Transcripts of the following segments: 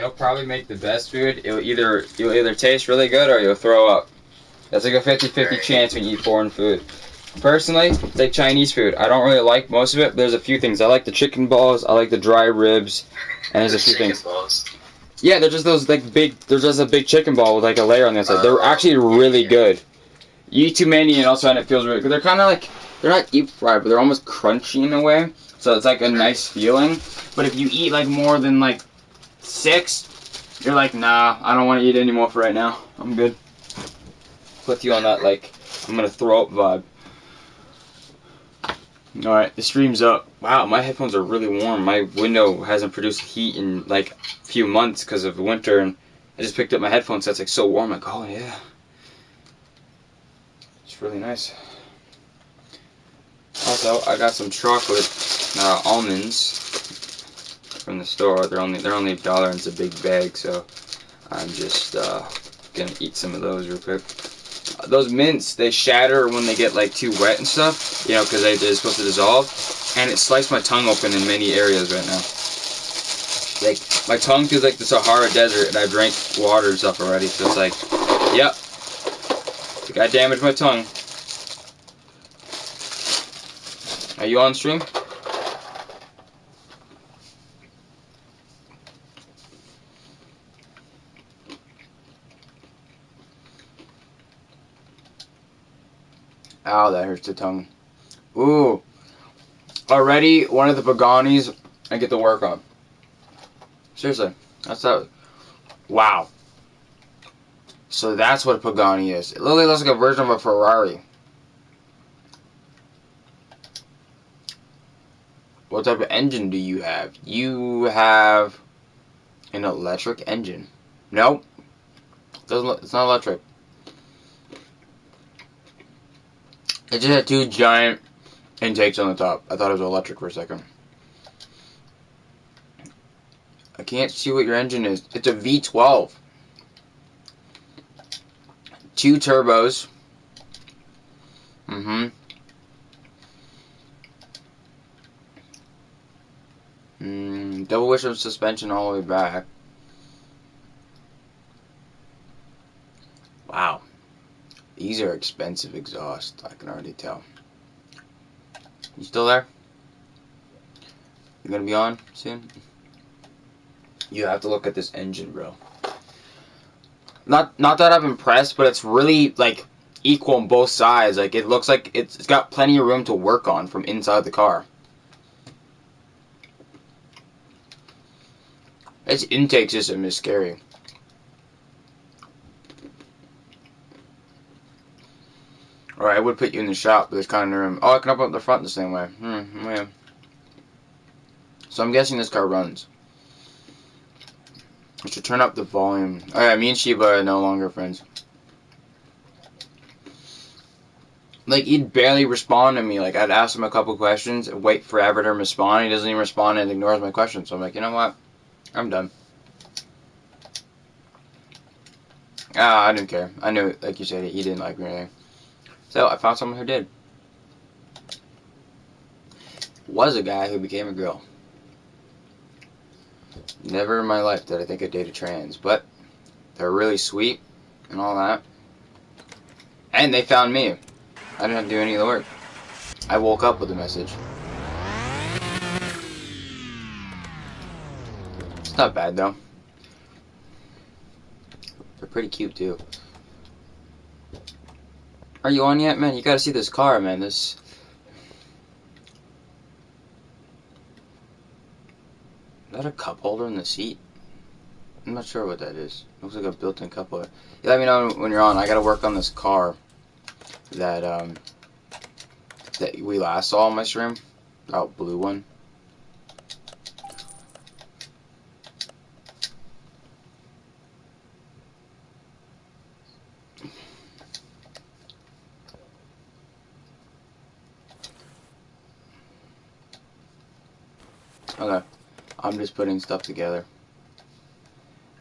It'll probably make the best food. You'll either taste really good or you'll throw up. That's like a 50-50 Right. chance when you eat foreign food. Personally, it's like Chinese food. I don't really like most of it, but there's a few things. I like the chicken balls, I like the dry ribs, and there's a few Chicken things. balls. Yeah, they're just those like big. They're just a big chicken ball with like a layer on the inside. They're actually really good. You eat too many, and all of a sudden it feels really good. They're kind of like they're not deep fried, but they're almost crunchy in a way. So it's like a nice feeling. But if you eat like more than like 6, you're like, nah, I don't want to eat anymore for right now. I'm good. Put you on that like I'm gonna throw up vibe. Alright, the stream's up. Wow, my headphones are really warm. My window hasn't produced heat in like a few months because of winter, and I just picked up my headphones, so it's like so warm. I'm like, oh yeah. It's really nice. Also, I got some chocolate almonds from the store. They're only $1 and it's a big bag, so I'm just gonna eat some of those real quick. Those mints, they shatter when they get like too wet and stuff, you know, because they're supposed to dissolve, and it sliced my tongue open in many areas right now. Like my tongue feels like the Sahara Desert, and I drank water and stuff already, so it's like, yep, I think I damaged my tongue. Are you on stream? Ow, that hurts the tongue. Ooh. Already one of the Paganis I get to work on. Seriously. That's that. Wow. So that's what a Pagani is. It literally looks like a version of a Ferrari. What type of engine do you have? You have an electric engine. Nope. It's not electric. It just had 2 giant intakes on the top. I thought it was electric for a second. I can't see what your engine is. It's a V12. 2 turbos. Double wishbone suspension all the way back. Wow. These are expensive exhaust. I can already tell. You still there? You gonna be on soon? You have to look at this engine, bro. Not that I'm impressed, but it's really like equal on both sides. Like it looks like it's got plenty of room to work on from inside the car. Its intake system is scary. Or I would put you in the shop, but there's kind of no room. Oh, I can open up the front the same way. Yeah. So I'm guessing this car runs. I should turn up the volume. Alright, me and Shiba are no longer friends. Like, he'd barely respond to me. Like, I'd ask him a couple questions and wait forever to respond. He doesn't even respond and ignores my questions. So I'm like, you know what? I'm done. I didn't care. I knew, like you said, he didn't like me or anything. So I found someone who did. Was a guy who became a girl. Never in my life did I think I'd date a trans, but they're really sweet and all that. And they found me. I didn't have to do any of the work. I woke up with a message. It's not bad though. They're pretty cute too. Are you on yet, man? You gotta see this car, man. Is that a cup holder in the seat? I'm not sure what that is. Looks like a built-in cup holder. You let me know when you're on. I gotta work on this car that that we last saw on my stream. Oh, blue one. Okay. I'm just putting stuff together.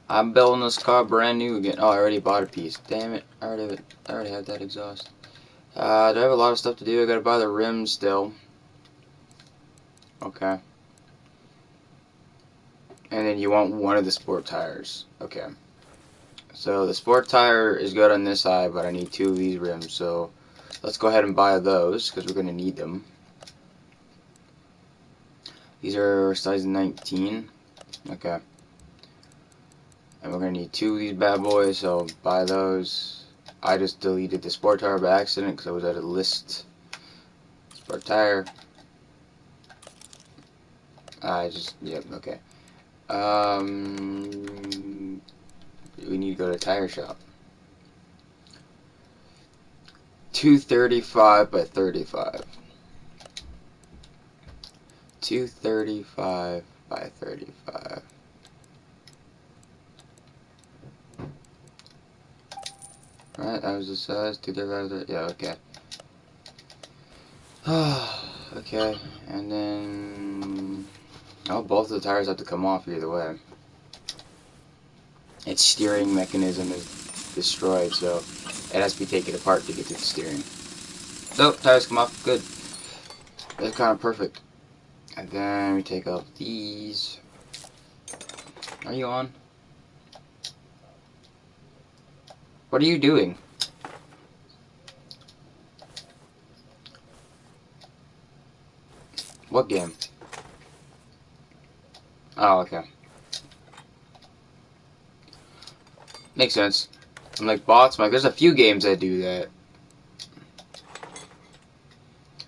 I'm building this car brand new again. Oh, I already bought a piece. Damn it. I already have that exhaust. Do I have a lot of stuff to do? I gotta buy the rims still. Okay. And then you want one of the sport tires. Okay. So the sport tire is good on this side, but I need 2 of these rims. So let's go ahead and buy those because we're going to need them. These are size 19. Okay. And we're going to need 2 of these bad boys, so buy those. I just deleted the sport tire by accident because I was at a list. Sport tire. Yep, okay. We need to go to tire shop. 235 by 35. 235 by 35. Right, that was the size. 235. Yeah, okay. Okay, and then both of the tires have to come off either way. Its steering mechanism is destroyed, so it has to be taken apart to get to the steering. So tires come off, good. That's kind of perfect. And then we take off these. Are you on? What are you doing? What game? Oh, okay. Makes sense. I'm like bots. I'm like, there's a few games that do that.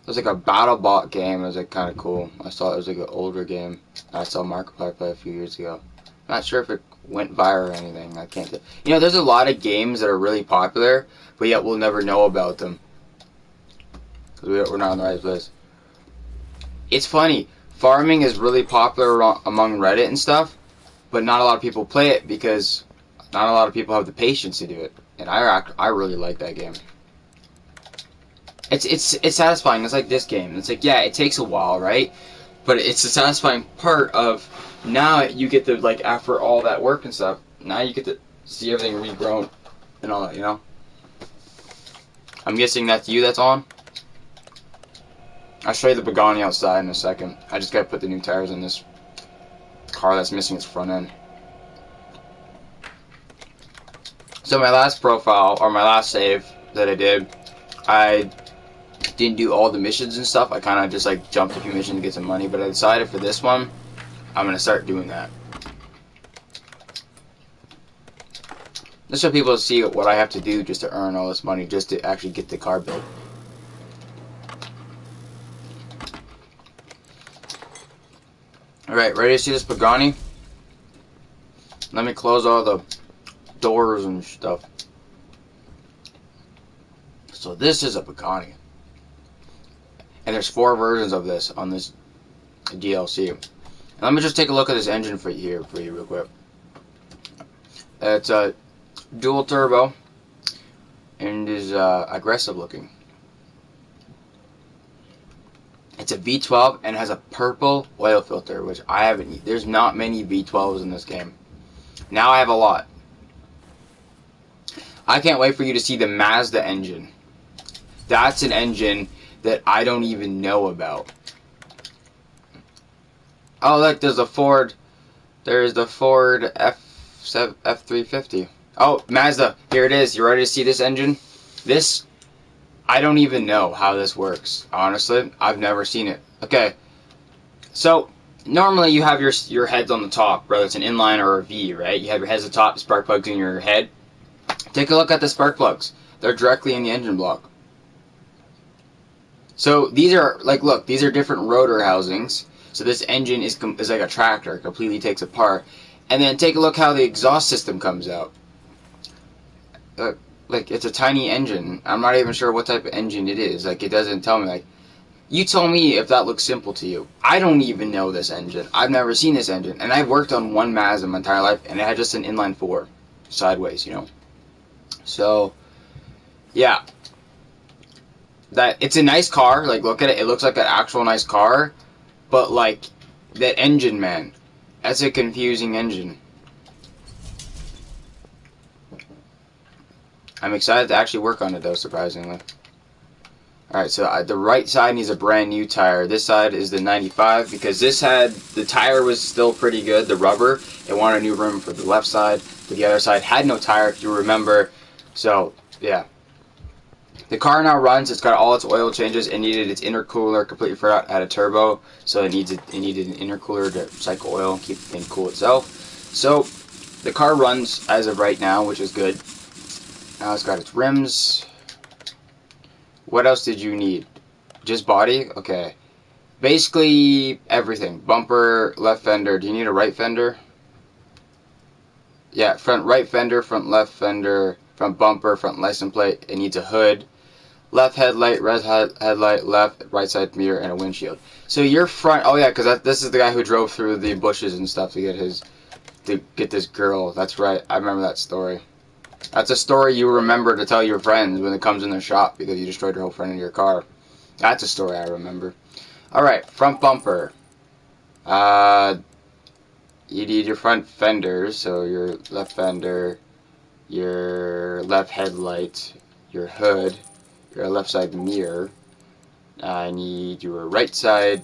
There's like a battle bot game. It was like kind of cool. I saw it was like an older game. I saw Markiplier play a few years ago. Not sure if it went viral or anything. I can't tell. You know, there's a lot of games that are really popular, but yet we'll never know about them because we're not in the right place. It's funny. Farming is really popular among Reddit and stuff, but not a lot of people play it because not a lot of people have the patience to do it. And I really like that game. It's satisfying. It's like this game. It's like, yeah, it takes a while, right? But it's the satisfying part of now you get to, like, after all that work and stuff, now you get to see everything regrown and all that, you know? I'm guessing that's you that's on? I'll show you the Pagani outside in a second. I just gotta put the new tires in this car that's missing its front end. So my last profile, or my last save that I did, I didn't do all the missions and stuff. I kind of just like jumped a few missions to get some money, but I decided for this one, I'm gonna start doing that. Just so people see what I have to do just to earn all this money, just to actually get the car built. Alright, ready to see this Pagani? Let me close all the doors and stuff. So this is a Pagani. And there's 4 versions of this on this DLC. And let me just take a look at this engine for you real quick. It's a dual turbo and is aggressive looking. It's a V12 and has a purple oil filter, which I haven't. There's not many V12s in this game. Now I have a lot. I can't wait for you to see the Mazda engine. That's an engine that I don't even know about. Oh, look, there's a Ford. There's the Ford F350. Oh, Mazda, here it is. You ready to see this engine? This, I don't even know how this works. Honestly, I've never seen it. Okay, so normally you have your heads on the top, whether it's an inline or a V, right? You have your heads at the top, spark plugs in your head. Take a look at the spark plugs. They're directly in the engine block. So these are, like, look, these are different rotor housings. So this engine is like a tractor, completely takes apart. And then take a look how the exhaust system comes out. Like, it's a tiny engine. I'm not even sure what type of engine it is. Like, it doesn't tell me. Like, you tell me if that looks simple to you. I don't even know this engine. I've never seen this engine. And I've worked on one Mazda my entire life, and it had just an inline 4. Sideways, you know. So, yeah. It's a nice car. Like, look at it. It looks like an actual nice car. But, like, that engine, man. That's a confusing engine. I'm excited to actually work on it, though, surprisingly. Alright, so the right side needs a brand new tire. This side is the 95 because the tire was still pretty good, the rubber. It wanted a new rim for the left side, but the other side had no tire, if you remember. So, yeah. The car now runs, it's got all its oil changes. It needed its intercooler completely forgot, had a turbo, so it needed an intercooler to cycle oil and keep the thing cool itself. So, the car runs as of right now, which is good. Now it's got its rims. What else did you need? Just body? Okay. Basically, everything. Bumper, left fender. Do you need a right fender? Yeah, front right fender, front left fender, front bumper, front license plate. It needs a hood. Left headlight, headlight, left, right side mirror, and a windshield. So your front... Oh, yeah, because this is the guy who drove through the bushes and stuff to get this girl. That's right. I remember that story. That's a story you remember to tell your friends when it comes in the shop because you destroyed your whole front of your car. That's a story I remember. Alright, front bumper. You need your front fenders, so your left fender, your left headlight, your hood, your left side mirror. I need your right side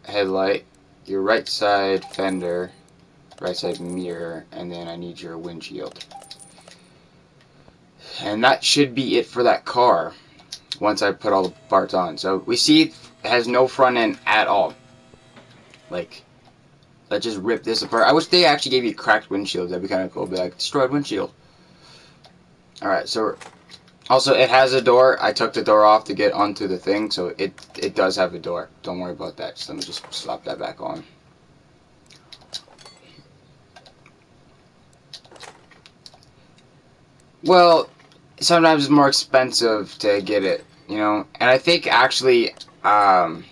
headlight, your right side fender, right side mirror, and then I need your windshield. And that should be it for that car once I put all the parts on. So we see it has no front end at all. Like, let's just rip this apart. I wish they actually gave you cracked windshields. That'd be kind of cool. Be like, destroyed windshield. Alright, so also it has a door. I took the door off to get onto the thing, so it does have a door. Don't worry about that. So let me just slap that back on. Well, sometimes it's more expensive to get it, you know. And I think actually, what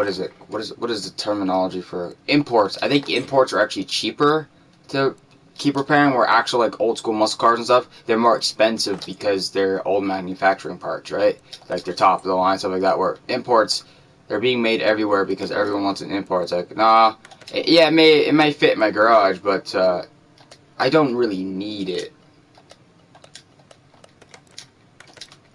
is it? What is the terminology for imports? I think imports are actually cheaper to keep repairing. Where actual like old school muscle cars and stuff, they're more expensive because they're old manufacturing parts, right? Like they're top of the line, stuff like that. Where imports, they're being made everywhere because everyone wants an import. It's like, nah, yeah, it may fit in my garage, but I don't really need it.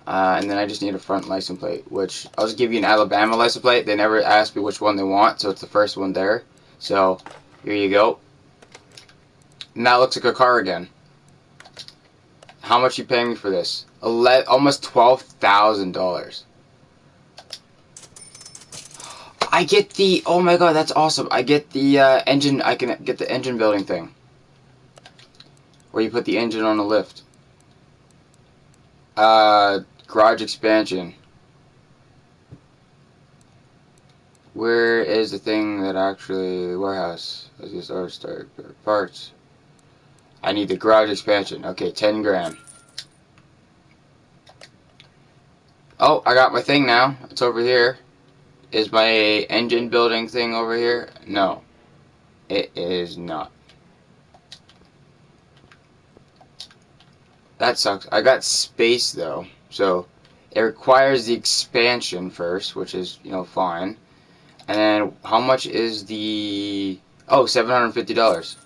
And then I just need a front license plate, which I'll just give you an Alabama license plate. They never asked me which one they want, so it's the first one there. So, here you go. Now it looks like a car again. How much you paying me for this? Almost $12,000. I get the... Oh my god, that's awesome. I get the engine... I can get the engine building thing. Where you put the engine on the lift. Garage expansion. Where is the thing that actually warehouse? Let's just start parts. I need the garage expansion. Okay, 10 grand. Oh, I got my thing now. It's over here. Is my engine building thing over here? No, it is not. That sucks. I got space though, so it requires the expansion first, which is, you know, fine. And then how much is the... Oh, $750.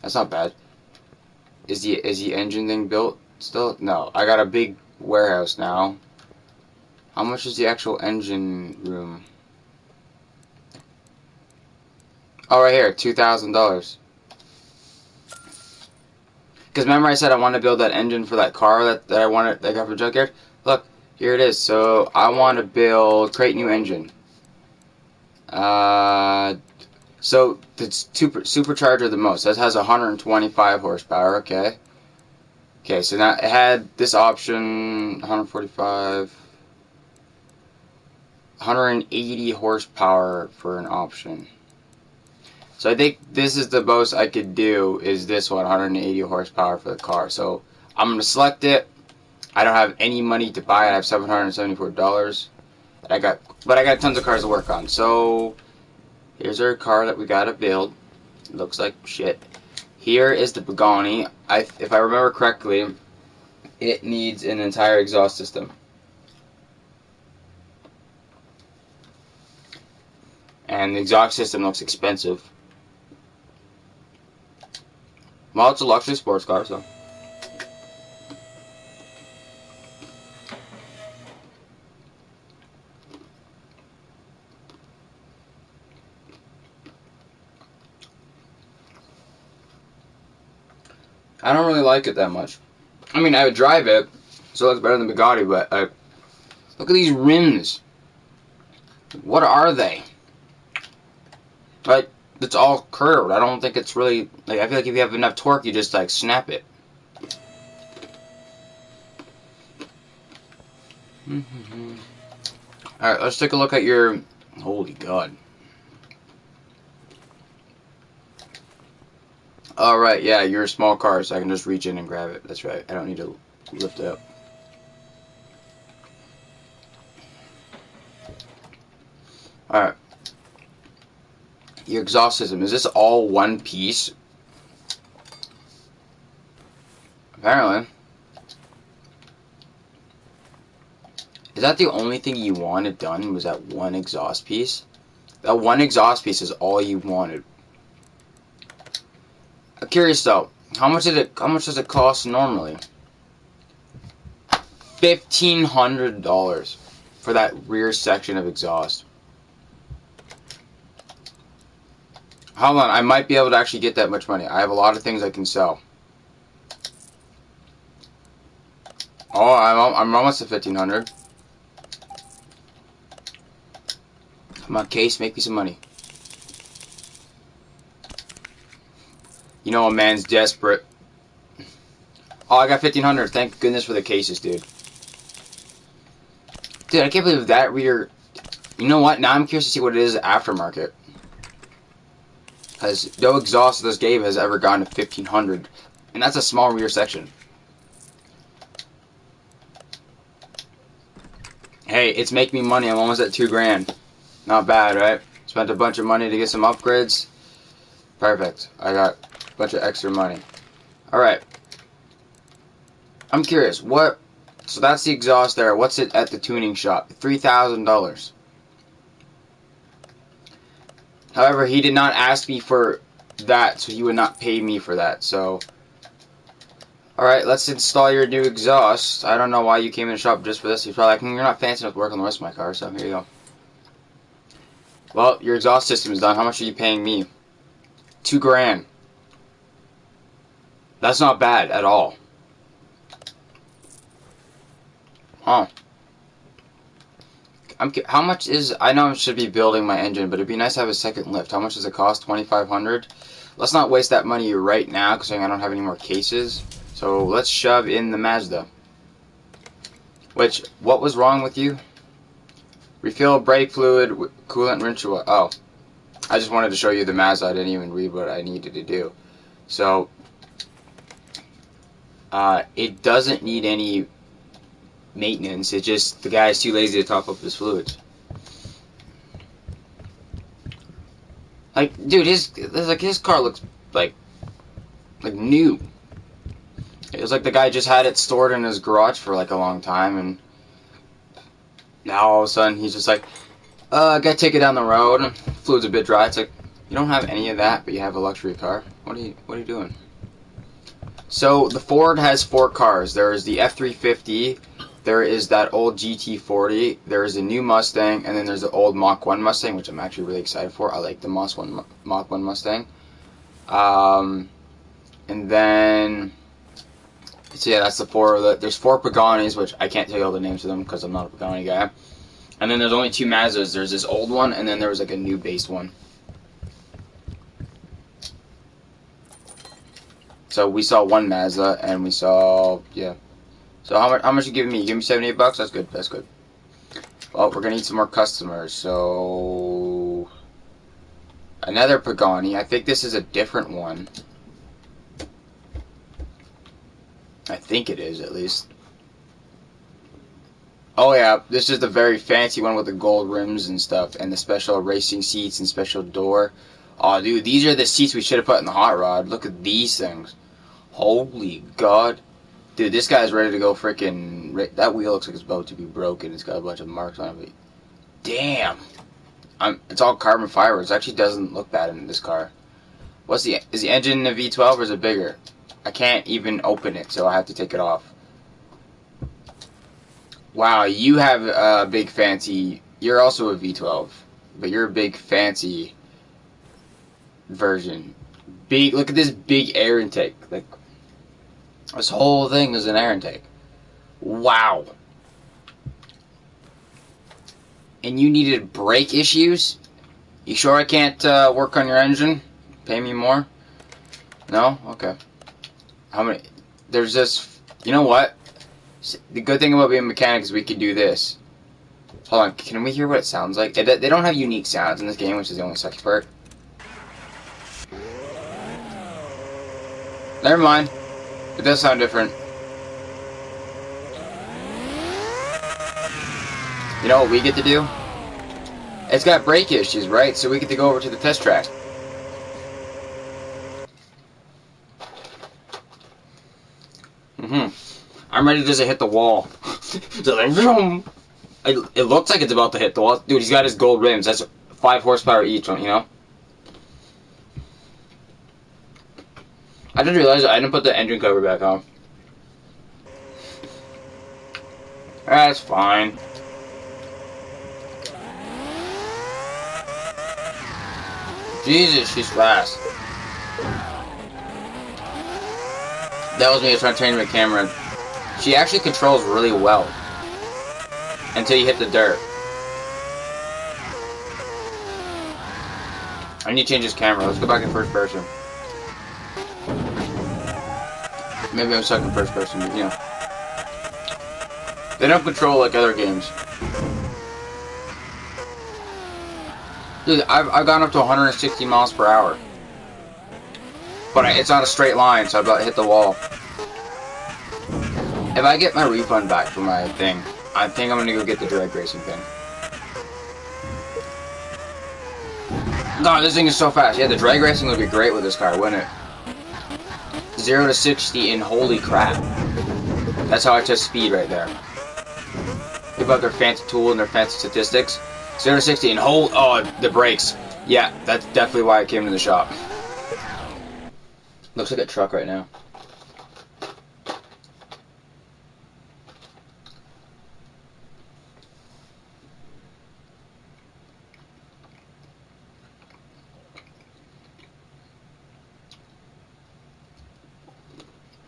That's not bad. Is the engine thing built still? No, I got a big warehouse now. How much is the actual engine room? Oh, right here, $2,000. Because remember I said I want to build that engine for that car that I wanted, that I got from Junkyard? Look, here it is. So I want to create new engine. So the supercharger the most. That has 125 horsepower. Okay. Okay, so now it had this option, 145, 180 horsepower for an option. So I think this is the most I could do, is this one, 180 horsepower for the car. So I'm going to select it. I don't have any money to buy it. I have $774. But I got tons of cars to work on. So here's our car that we got to build. It looks like shit. Here is the Pagani. If I remember correctly, it needs an entire exhaust system. And the exhaust system looks expensive. Well, it's a luxury sports car, so. I don't really like it that much. I mean, I would drive it, so it's better than Bugatti, but look at these rims. What are they? Like, it's all curved. I don't think it's really, like, I feel like if you have enough torque, you just, like, snap it. Alright, let's take a look at your, holy God. Alright, yeah, you're a small car, so I can just reach in and grab it. That's right, I don't need to lift it up. Alright. Your exhaust system, is this all one piece? Apparently. Is that the only thing you wanted done, was that one exhaust piece? That one exhaust piece is all you wanted. I'm curious though, how much does it cost normally? $1,500 for that rear section of exhaust. Hold on, I might be able to actually get that much money. I have a lot of things I can sell. Oh, I'm almost at 1,500. Come on, Case, make me some money. You know a man's desperate. Oh, I got 1,500. Thank goodness for the cases, dude. Dude, I can't believe that reader. You know what? Now I'm curious to see what it is aftermarket. Because no exhaust this game has ever gone to 1,500. And that's a small rear section. Hey, it's making me money. I'm almost at $2,000. Not bad, right? Spent a bunch of money to get some upgrades. Perfect. I got a bunch of extra money. Alright. I'm curious. What... So that's the exhaust there. What's it at the tuning shop? $3,000. However, he did not ask me for that, so he would not pay me for that. So, alright, let's install your new exhaust. I don't know why you came in the shop just for this. He's probably like, you're not fancy enough to work on the rest of my car, so here you go. Well, your exhaust system is done. How much are you paying me? $2,000. That's not bad at all. Huh. How much is... I know I should be building my engine, but it'd be nice to have a second lift. How much does it cost? $2,500? Let's not waste that money right now, because I don't have any more cases. So let's shove in the Mazda. Which, what was wrong with you? Refill brake fluid, coolant, rinse your... Oh. I just wanted to show you the Mazda. I didn't even read what I needed to do. So, it doesn't need any maintenance. It's just the guy's too lazy to top up his fluids. Like, dude, his car looks like new. It was like the guy just had it stored in his garage for like a long time, and now all of a sudden he's just like, I gotta take it down the road. Fluid's a bit dry. It's like, you don't have any of that, but you have a luxury car. What are you doing? So the Ford has 4 cars. There is the F350. There is that old GT40. There is a new Mustang, and then there's the old Mach 1 Mustang, which I'm actually really excited for. I like the Mach 1 Mustang. And then, so yeah, that's the 4. There's 4 Paganis, which I can't tell you all the names of them because I'm not a Pagani guy. And then there's only 2 Mazdas. There's this old one, and then there was like a new base one. So we saw 1 Mazda, and we saw, yeah. So how much you giving me? You give me $78? That's good. That's good. Well, we're gonna need some more customers. So another Pagani. I think this is a different one. I think it is, at least. Oh yeah, this is the very fancy one with the gold rims and stuff, and the special racing seats and special door. Oh, dude, these are the seats we should have put in the hot rod. Look at these things. Holy God. Dude, this guy's ready to go freaking... That wheel looks like it's about to be broken. It's got a bunch of marks on it. Damn. It's all carbon fiber. It actually doesn't look bad in this car. Is the engine a V12 or is it bigger? I can't even open it, so I have to take it off. Wow, you have a big fancy... You're also a V12. But you're a big fancy version. Look at this big air intake. Like, This whole thing is an air intake. Wow. And you needed brake issues? You sure I can't work on your engine? Pay me more? No? Okay. How many? There's this... You know what? The good thing about being a mechanic is we can do this. Hold on, can we hear what it sounds like? They don't have unique sounds in this game, which is the only sucky part. Never mind. It does sound different. You know what we get to do? It's got brake issues, right? So we get to go over to the test track. I'm ready to just hit the wall. So like, vroom. It looks like it's about to hit the wall. Dude, he's got his gold rims. That's 5 horsepower each, you know? I didn't realize I didn't put the engine cover back on. That's fine. Jesus, she's fast. That was me trying to turn my camera. She actually controls really well. Until you hit the dirt. I need to change this camera. Let's go back in first person. Maybe I'm stuck in first person, but you know. They don't control like other games. Dude, I've gone up to 160 miles per hour. But it's not a straight line, so I've about to hit the wall. If I get my refund back for my thing, I think I'm gonna go get the drag racing thing. God, this thing is so fast. Yeah, the drag racing would be great with this car, wouldn't it? 0 to 60 and holy crap. That's how I test speed right there. People have their fancy tool and their fancy statistics. 0 to 60 and hold. Oh, the brakes. Yeah, that's definitely why I came to the shop. Looks like a truck right now.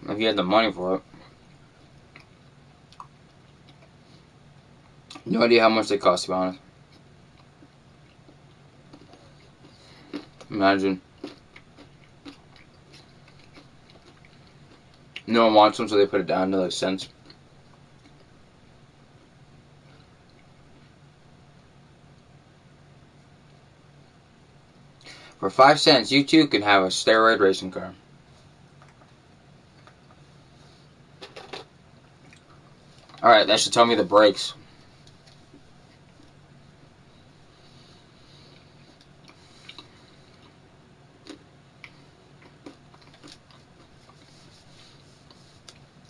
If you had the money for it. No idea how much they cost, to be honest. Imagine. No one wants them, so they put it down to like cents. For 5 cents, you too can have a steroid racing car. Alright, that should tell me the brakes.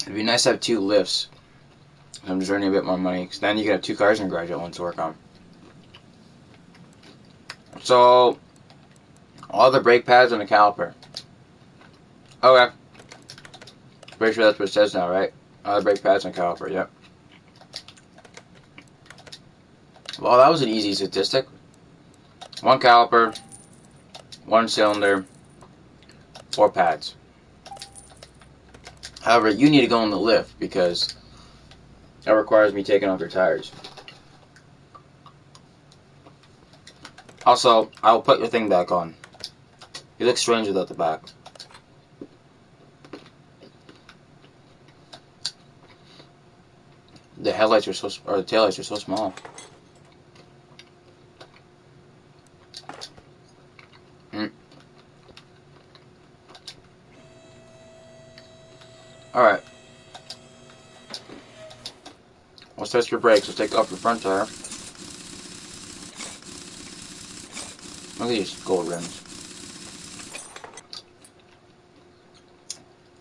It'd be nice to have 2 lifts. I'm just earning a bit more money, because then you can have 2 cars in your garage at once to work on. So, all the brake pads and the caliper. Okay. Pretty sure that's what it says now, right? All the brake pads and caliper, yep. Well, that was an easy statistic. 1 caliper, 1 cylinder, 4 pads. However, you need to go on the lift because that requires me taking off your tires. Also, I'll put your thing back on. You look strange without the back. The headlights are so, or the taillights are so small. Alright. Let's test your brakes. Let's take off your front tire. Look at these gold rims.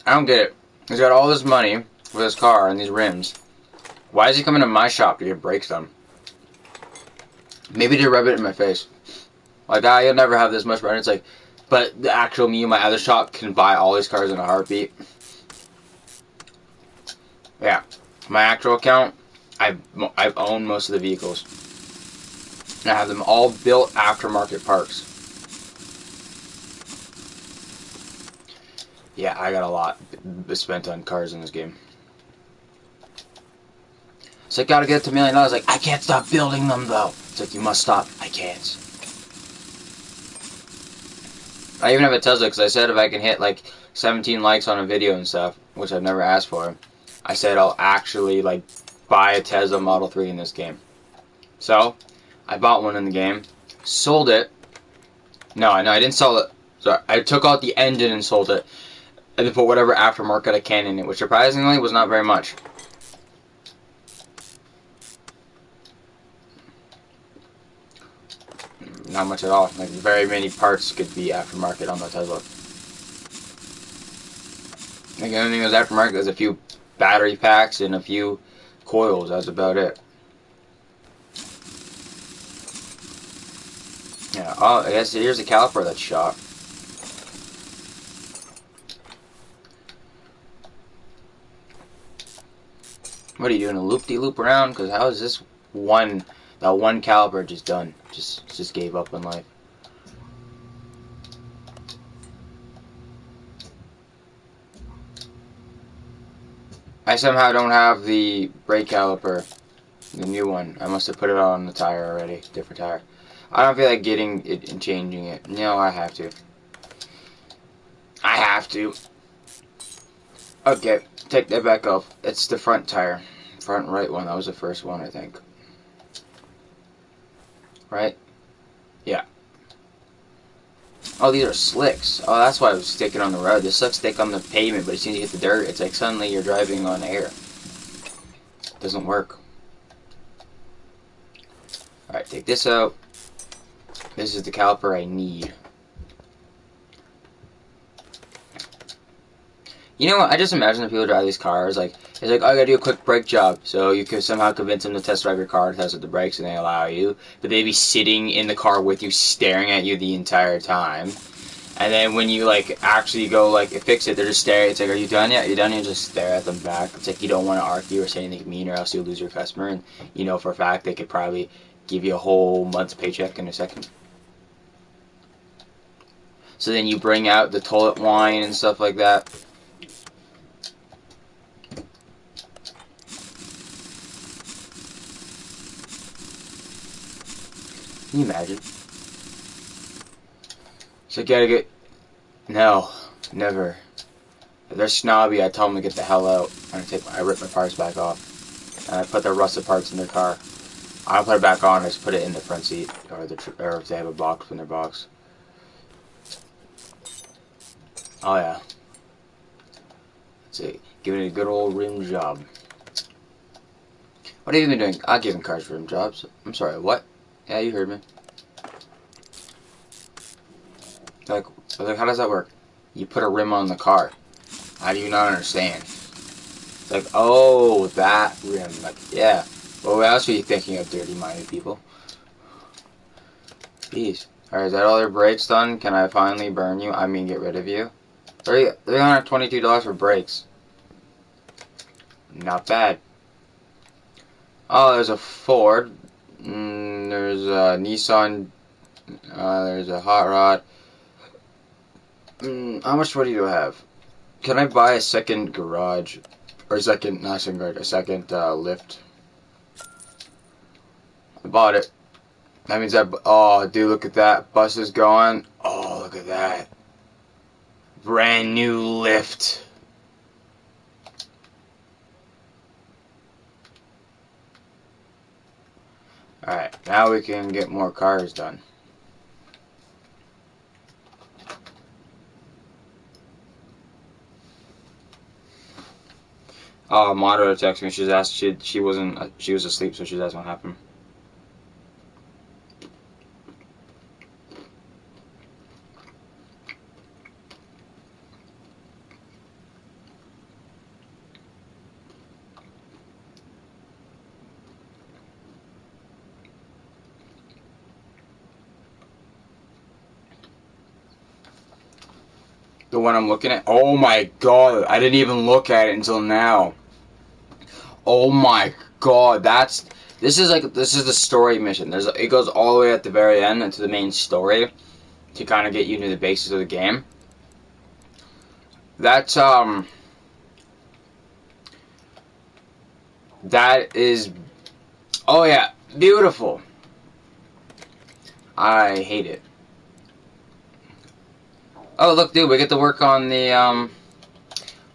I don't get it. He's got all this money for this car and these rims. Why is he coming to my shop to get brakes done? Maybe to rub it in my face. Like, you'll never have this much money. It's like, but the actual me in my other shop can buy all these cars in a heartbeat. Yeah, my actual account, I've owned most of the vehicles. And I have them all built aftermarket parts. Yeah, I got a lot spent on cars in this game. So I gotta get to $1 million. Like, I can't stop building them though. It's like, you must stop. I can't. I even have a Tesla because I said if I can hit like 17 likes on a video and stuff, which I've never asked for, I said I'll actually like buy a Tesla Model 3 in this game. So I bought one in the game, sold it. No, I didn't sell it. Sorry, I took out the engine and sold it, and then put whatever aftermarket I can in it, which surprisingly was not very much. Not much at all. Like, very many parts could be aftermarket on the Tesla. Like, the only thing that was aftermarket was a few battery packs and a few coils. That's about it. Yeah. Oh, I guess here's a caliper that's shot. What are you doing? A loop-de-loop around? Because how is this that one caliper just done? Just gave up on life. I somehow don't have the brake caliper, the new one. I must have put it on the tire already, different tire. I don't feel like getting it and changing it. No, I have to. I have to. Okay, take that back off. It's the front tire. Front right one. That was the first one, I think. Right? Yeah. Oh, these are slicks. Oh, that's why I was sticking on the road. The slicks stick on the pavement, but as soon as you hit the dirt, it's like suddenly you're driving on air. Doesn't work. Alright, take this out. This is the caliper I need. You know what? I just imagine if people drive these cars, like, it's like, oh, I gotta do a quick brake job. So you could somehow convince them to test drive your car, test out the brakes, and they allow you. But they'd be sitting in the car with you, staring at you the entire time. And then when you, like, actually go, like, fix it, they're just staring. It's like, are you done yet? You're done? You just stare at them back. It's like you don't want to argue or say anything mean or else you'll lose your customer. And you know for a fact they could probably give you a whole month's paycheck in a second. So then you bring out the toilet wine and stuff like that. Can you imagine? So you gotta get... No. Never. If they're snobby, I tell them to get the hell out. I rip my parts back off. And I put the rusted parts in their car. I don't put it back on, I just put it in the front seat. Or if they have a box in their box. Oh yeah. That's it. Giving it a good old rim job. What have you been doing? I'm giving cars rim jobs. I'm sorry, what? Yeah, you heard me. Like, how does that work? You put a rim on the car. How do you not understand? It's like, oh, that rim. Like, yeah. Well, what else are you thinking of, dirty-minded people? Jeez. Alright, is that all your brakes done? Can I finally burn you? I mean, get rid of you? $322 for brakes. Not bad. Oh, there's a Ford. There's a Nissan. There's a Hot Rod. How much money do I have? Can I buy a second garage? Or a second lift? I bought it. That means oh, dude, look at that. Bus is going. Oh, look at that. Brand new lift. Alright, now we can get more cars done. Moderator texted me. She's asked. She was asleep, so she's asked what happened. The one I'm looking at. Oh my god! I didn't even look at it until now. Oh my god! This is the story mission. It goes all the way at the very end into the main story to kind of get you into the basics of the game. That's that is, oh yeah, beautiful. I hate it. Oh look, dude, we get to work on the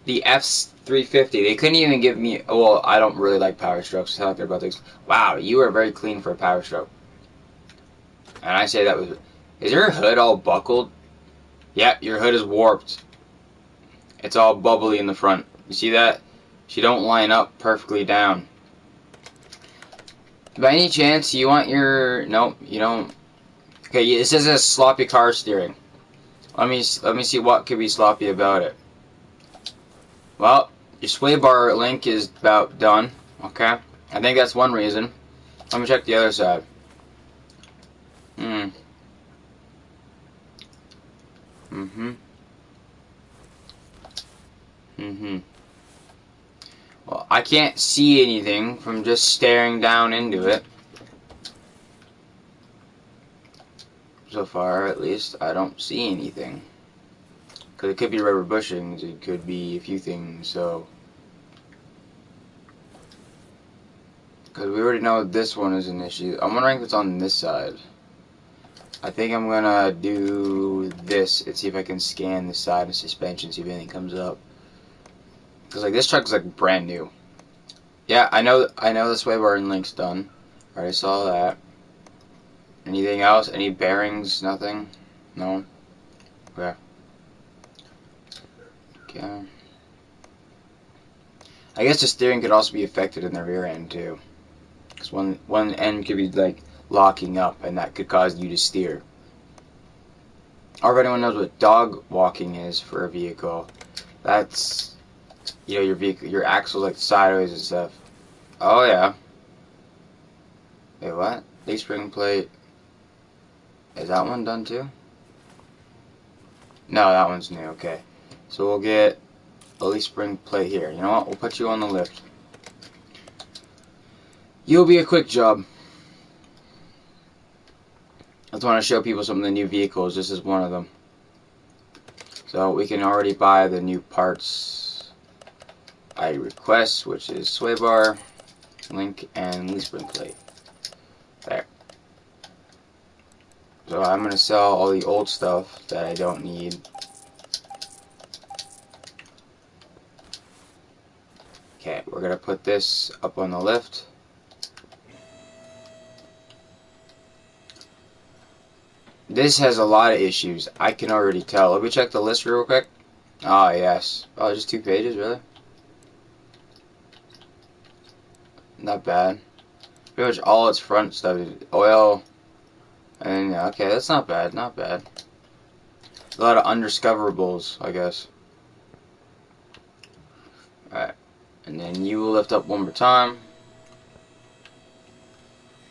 F350. They couldn't even give me. Well, I don't really like Power Strokes. Talking about this. Wow, you are very clean for a Power Stroke. And I say that was. Is your hood all buckled? Yep, your hood is warped. It's all bubbly in the front. You see that? She don't line up perfectly down. By any chance, you want your... Nope, you don't. Okay, it says it's sloppy car steering. Let me see what could be sloppy about it. Well, your sway bar link is about done. Okay, I think that's one reason. Let me check the other side. Well, I can't see anything from just staring down into it. So far, at least, I don't see anything. Because it could be rubber bushings, it could be a few things, so... Because we already know this one is an issue. I'm wondering if it's on this side. I think I'm gonna do this and see if I can scan the side of suspension, see if anything comes up. Because like this truck is like brand new. Yeah, I know the sway bar and link's done. Already saw that. Anything else? Any bearings? Nothing? No? Okay. Okay. I guess the steering could also be affected in the rear end too. Because one end could be like locking up and that could cause you to steer. Or if anyone knows what dog walking is for a vehicle, that's, you know, your axle's like sideways and stuff. Oh yeah. Wait, what? Leaf spring plate. Is that one done too? No, that one's new. Okay. So we'll get a leaf spring plate here. You know what? We'll put you on the lift. You'll be a quick job. I just want to show people some of the new vehicles. This is one of them. So we can already buy the new parts I request, which is sway bar, link, and leaf spring plate. There. So I'm going to sell all the old stuff that I don't need. Okay, we're going to put this up on the lift. This has a lot of issues. I can already tell. Let me check the list real quick. Ah, yes. Oh, just 2 pages, really? Not bad. Pretty much all its front stuff is oil. And okay, that's not bad, not bad. A lot of undiscoverables, I guess. Alright. And then you will lift up one more time.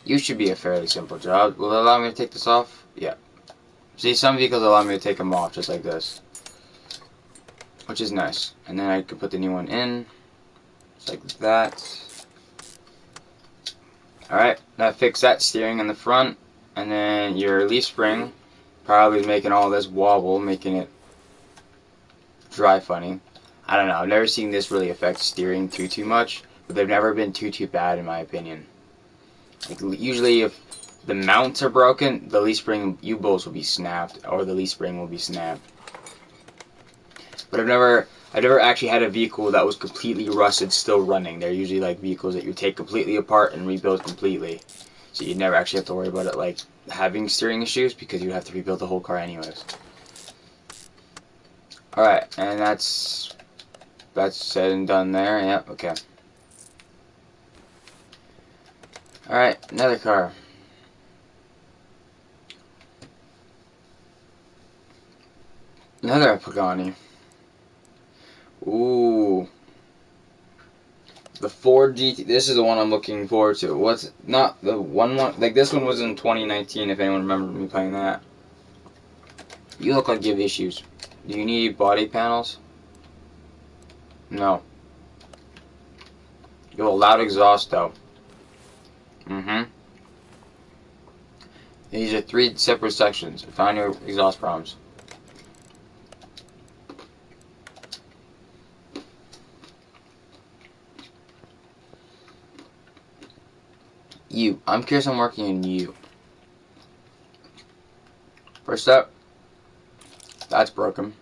You should be a fairly simple job. Will it allow me to take this off? Yeah. See, some vehicles allow me to take them off just like this. Which is nice. And then I can put the new one in. Just like that. Alright, that fixed that steering in the front. And then your leaf spring probably is making all this wobble, making it dry funny. I don't know, I've never seen this really affect steering too much, but they've never been too bad in my opinion. Like, usually if the mounts are broken, the leaf spring U-bolts will be snapped, or the leaf spring will be snapped. But I've never actually had a vehicle that was completely rusted still running. They're usually like vehicles that you take completely apart and rebuild completely. So you never actually have to worry about it like having steering issues because you have to rebuild the whole car anyways. Alright, and that's said and done there. Yep, okay. Alright, another car. Another Pagani. Ooh. The Ford GT. This is the one I'm looking forward to. What's not the one like this one was in 2019 if anyone remembers me playing that. You look like you have issues. Do you need body panels? No. You have a loud exhaust though. These are 3 separate sections. Find your exhaust problems. You. I'm curious. I'm working in you. First up. That's broken.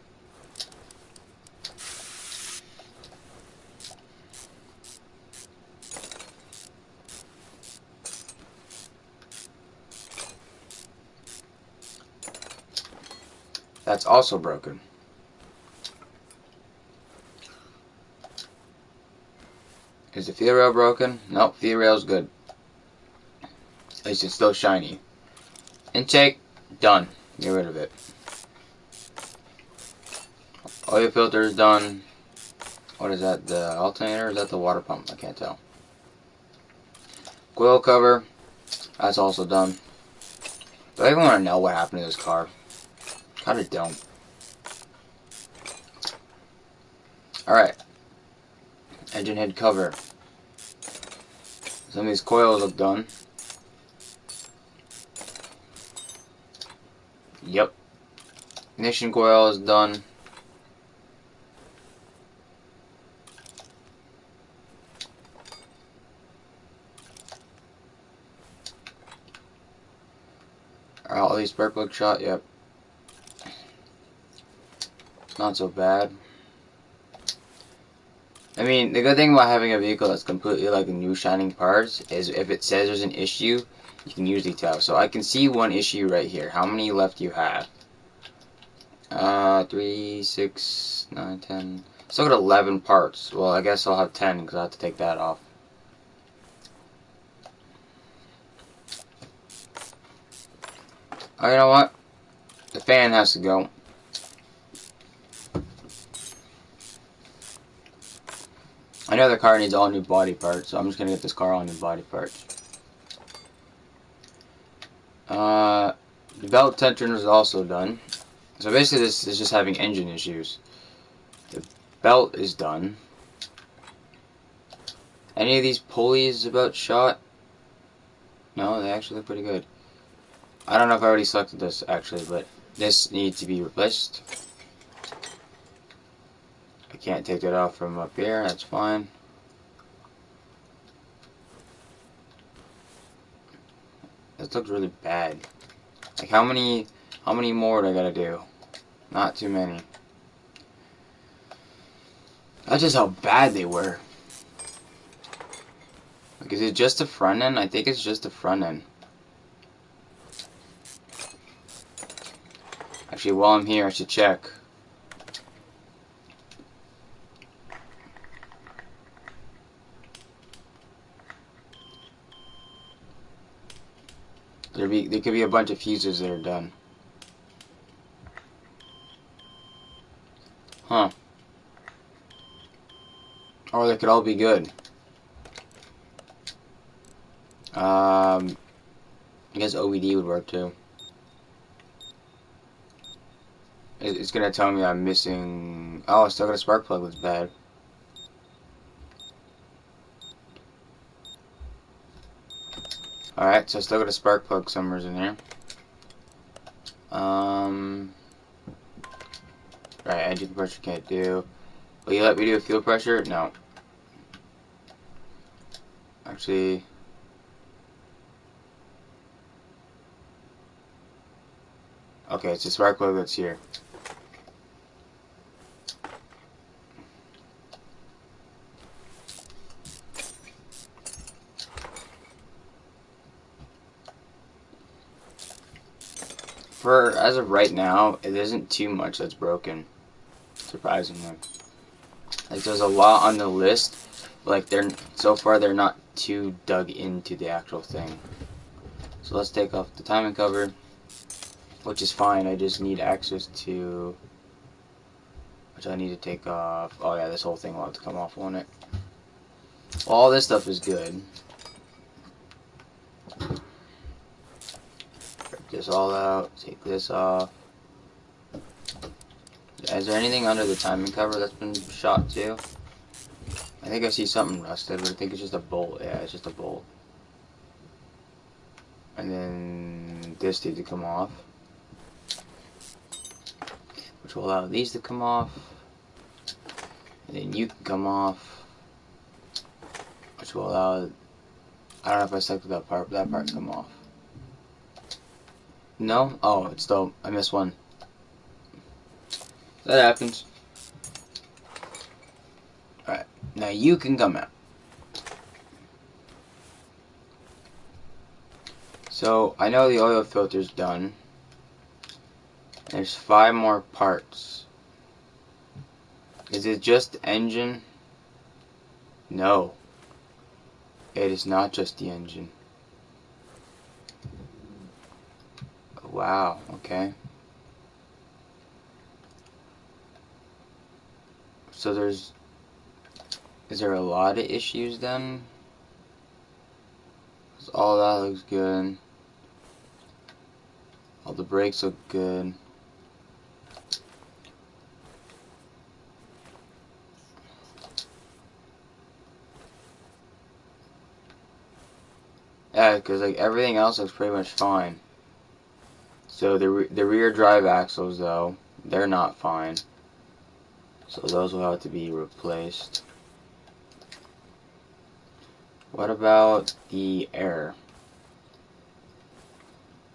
That's also broken. Is the feeder rail broken? Nope, feeder rail's good. At least it's still shiny. Intake, done. Get rid of it. Oil filter is done. What is that? The alternator? Or is that the water pump? I can't tell. Coil cover, that's also done. Do I even want to know what happened to this car? Kinda don't. Alright. Engine head cover. Some of these coils look done. Yep. Ignition coil is done. Are all these spark plug shot? Yep. Not so bad. I mean, the good thing about having a vehicle that's completely like new shining parts is if it says there's an issue, you can usually tell. So I can see one issue right here. How many left do you have? 3, 6, 9, 10. Still got 11 parts. Well, I guess I'll have 10 because I have to take that off. Oh, you know what? The fan has to go. I know the car needs all new body parts, so I'm just gonna get this car all new body parts. The belt tensioner is also done. So basically this is just having engine issues. The belt is done. Any of these pulleys about shot? No, they actually look pretty good. I don't know if I already selected this actually, but this needs to be replaced. I can't take that off from up here, that's fine. This looks really bad. Like how many more do I gotta do? Not too many. That's just how bad they were. Like, is it just the front end? I think it's just the front end. Actually, while I'm here, I should check. There could be a bunch of fuses that are done. Huh. Or they could all be good. I guess OBD would work too. It's gonna tell me I'm missing. Oh, I still got a spark plug that's bad. Alright, so I still got a spark plug somewhere in here. Right, engine pressure can't do. Will you let me do a fuel pressure? No. Actually. Okay, it's the spark plug that's here. As of right now, it isn't too much that's broken. Surprisingly. Like, there's a lot on the list, but like so far they're not too dug into the actual thing. So let's take off the timing cover, which is fine. I just need access to, which I need to take off. Oh yeah, this whole thing will have to come off, won't it? Well, all this stuff is good. Rip this all out. Take this off. Is there anything under the timing cover that's been shot too? I think I see something rusted, but I think it's just a bolt. Yeah, it's just a bolt. And then this needs to come off, which will allow these to come off. And then you can come off, which will allow I don't know if I selected that part, but that part's come off. No? Oh, it's still, I missed one. That happens. Alright, now you can come out. So, I know the oil filter's done. There's 5 more parts. Is it just the engine? No. It is not just the engine. Wow, okay. So is there a lot of issues then? 'Cause all that looks good. All the brakes look good. Yeah, because like everything else looks pretty much fine. So the rear drive axles though, they're not fine. So those will have to be replaced. What about the air?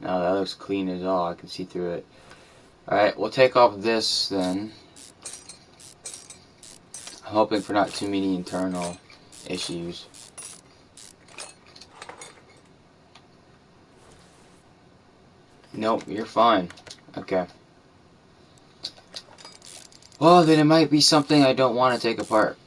Now that looks clean as all. I can see through it. Alright, we'll take off this then. I'm hoping for not too many internal issues. Nope, you're fine. Okay. Well, then it might be something I don't want to take apart.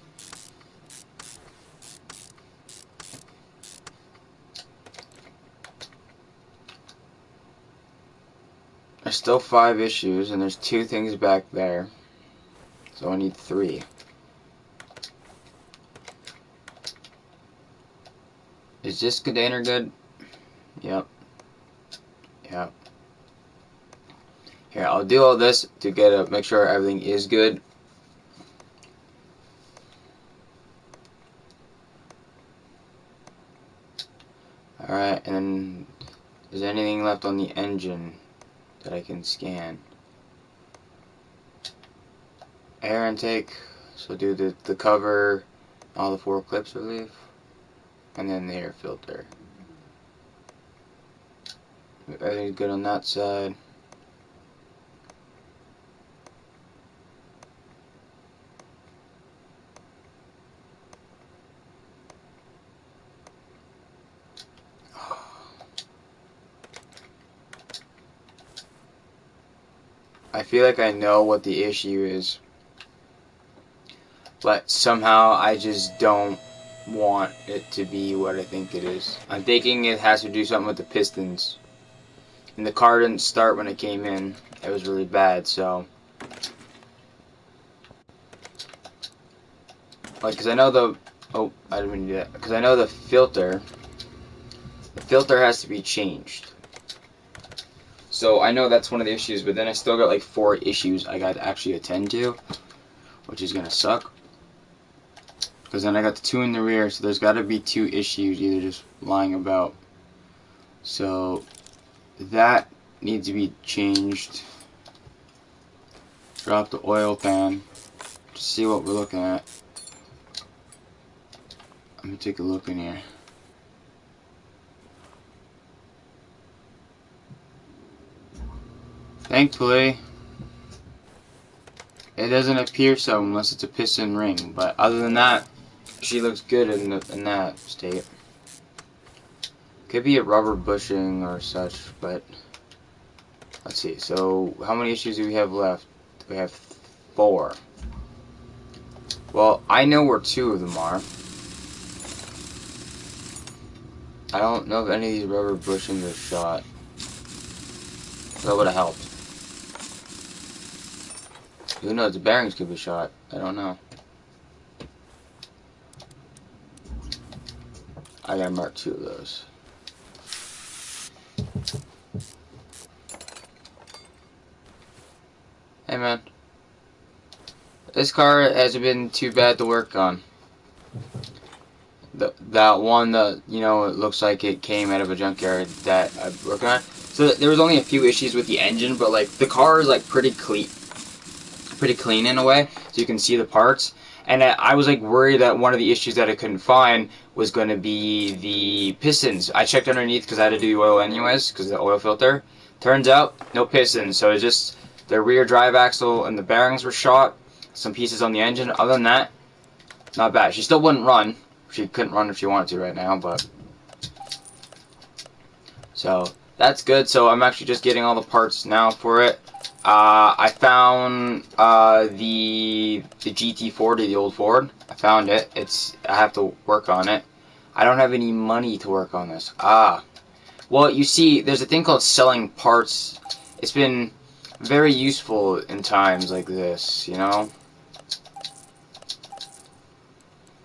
There's still 5 issues, and there's 2 things back there. So I need 3. Is this container good? Yep. Yep. Here, I'll do all this to make sure everything is good. Alright, and then is there anything left on the engine that I can scan? Air intake, so do the cover, all the 4 clips relief, and then the air filter. Everything's good on that side. I feel like I know what the issue is, but somehow I just don't want it to be what I think it is. I'm thinking it has to do something with the pistons. And the car didn't start when it came in. It was really bad, so. Like, because I know the. Oh, I didn't mean to do that. Because I know the filter. The filter has to be changed. So I know that's one of the issues, but then I still got like 4 issues I got to actually attend to, which is gonna suck. Because then I got the 2 in the rear, so there's got to be 2 issues either just lying about. So that needs to be changed. Drop the oil pan to see what we're looking at. Let me take a look in here. Thankfully, it doesn't appear so unless it's a piston ring. But other than that, she looks good in that state. Could be a rubber bushing or such, but let's see. So, how many issues do we have left? We have 4. Well, I know where 2 of them are. I don't know if any of these rubber bushings are shot. That would have helped. Who knows? The bearings could be shot. I don't know. I gotta mark 2 of those. Hey man. This car hasn't been too bad to work on. That one that, you know, it looks like it came out of a junkyard that I worked on. So there was only a few issues with the engine, but like the car is like pretty clean in a way, so you can see the parts. And I was like worried that one of the issues that I couldn't find was going to be the pistons. I checked underneath because I had to do the oil anyways because of the oil filter. Turns out no pistons, so it's just the rear drive axle and the bearings were shot. Some pieces on the engine. Other than that, not bad. She still wouldn't run. She couldn't run if she wanted to right now, but so that's good. So I'm actually just getting all the parts now for it. I found the GT40, the old Ford. I found it. I have to work on it. I don't have any money to work on this. Well, you see, there's a thing called selling parts. It's been very useful in times like this, you know.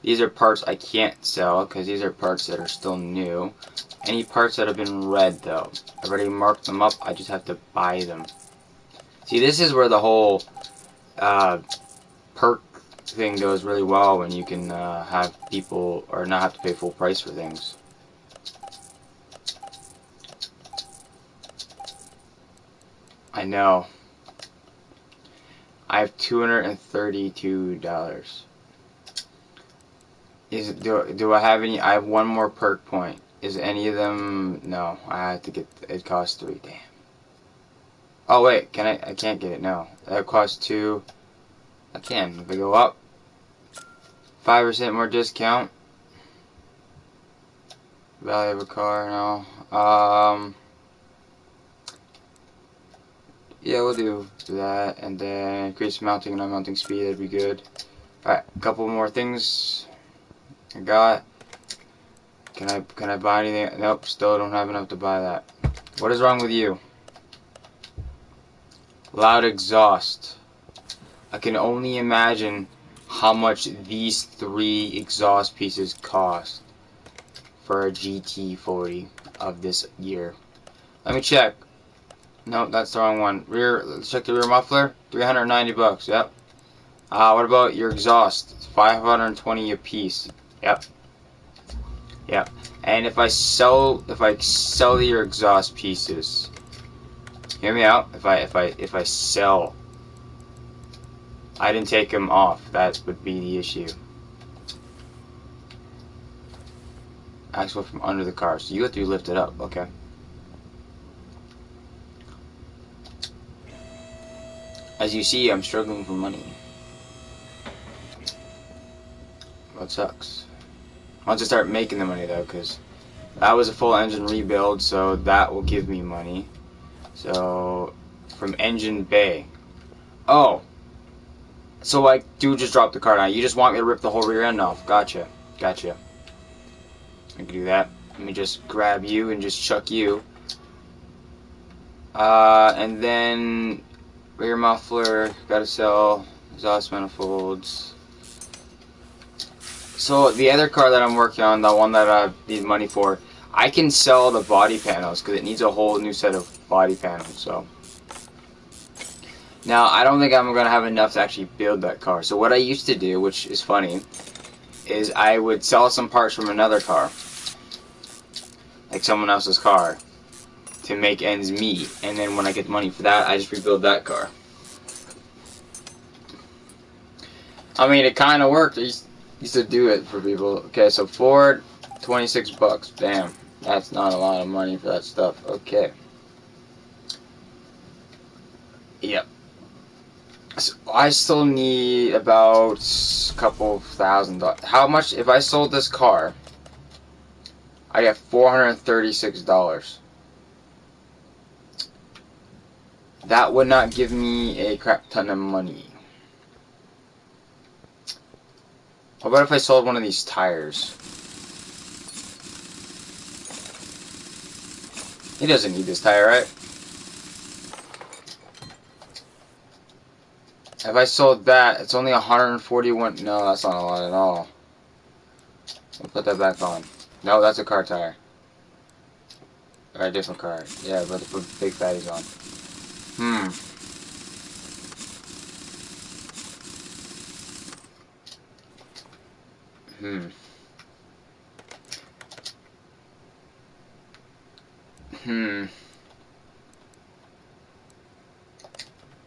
These are parts I can't sell because these are parts that are still new. Any parts that have been red, though, I've already marked them up. I just have to buy them. See, this is where the whole perk thing goes really well when you can have people or not have to pay full price for things. I know. I have $232. Do I have any? I have one more perk point. Is any of them? No, I have to get. It costs 3. Damn. Oh wait, can I can't get it. No, that costs 2. I can. If I go up, 5% more discount. Value of a car. No. Yeah, we'll do that, and then increase mounting and unmounting speed. That'd be good. All right, a couple more things. I got. Can I buy anything? Nope, still don't have enough to buy that. What is wrong with you? Loud exhaust. I can only imagine how much these 3 exhaust pieces cost for a GT40 of this year. Let me check. No, that's the wrong one. Let's check the rear muffler. $390. Yep. What about your exhaust? It's $520 a piece. Yep. Yep. And if I sell your exhaust pieces, hear me out. If I sell, I didn't take them off. That would be the issue. Axle from under the car. So you have to lift it up. Okay. As you see, I'm struggling for money. What sucks. Once I start making the money though, because that was a full engine rebuild, so that will give me money. So from Engine Bay. Oh, so I do just drop the car now. You just want me to rip the whole rear end off? Gotcha, gotcha. I can do that. Let me just grab you and just chuck you. And then rear muffler, gotta sell, exhaust manifolds. So the other car that I'm working on, the one that I need money for, I can sell the body panels because it needs a whole new set of body panels. So now I don't think I'm gonna have enough to actually build that car. So what I used to do, which is funny, is I would sell some parts from another car, like someone else's car, to make ends meet, and then when I get money for that, I just rebuild that car. I mean, it kind of worked. I used to do it for people. Okay, so Ford, $26. Damn, that's not a lot of money for that stuff. Okay. Yep. So I still need about a couple $1,000. How much? If I sold this car, I get $436. That would not give me a crap ton of money. What about if I sold one of these tires? He doesn't need this tire, right? If I sold that, it's only 141. No, that's not a lot at all. I'll put that back on. No, that's a car tire. Or a different car. Yeah, but put big fatties on.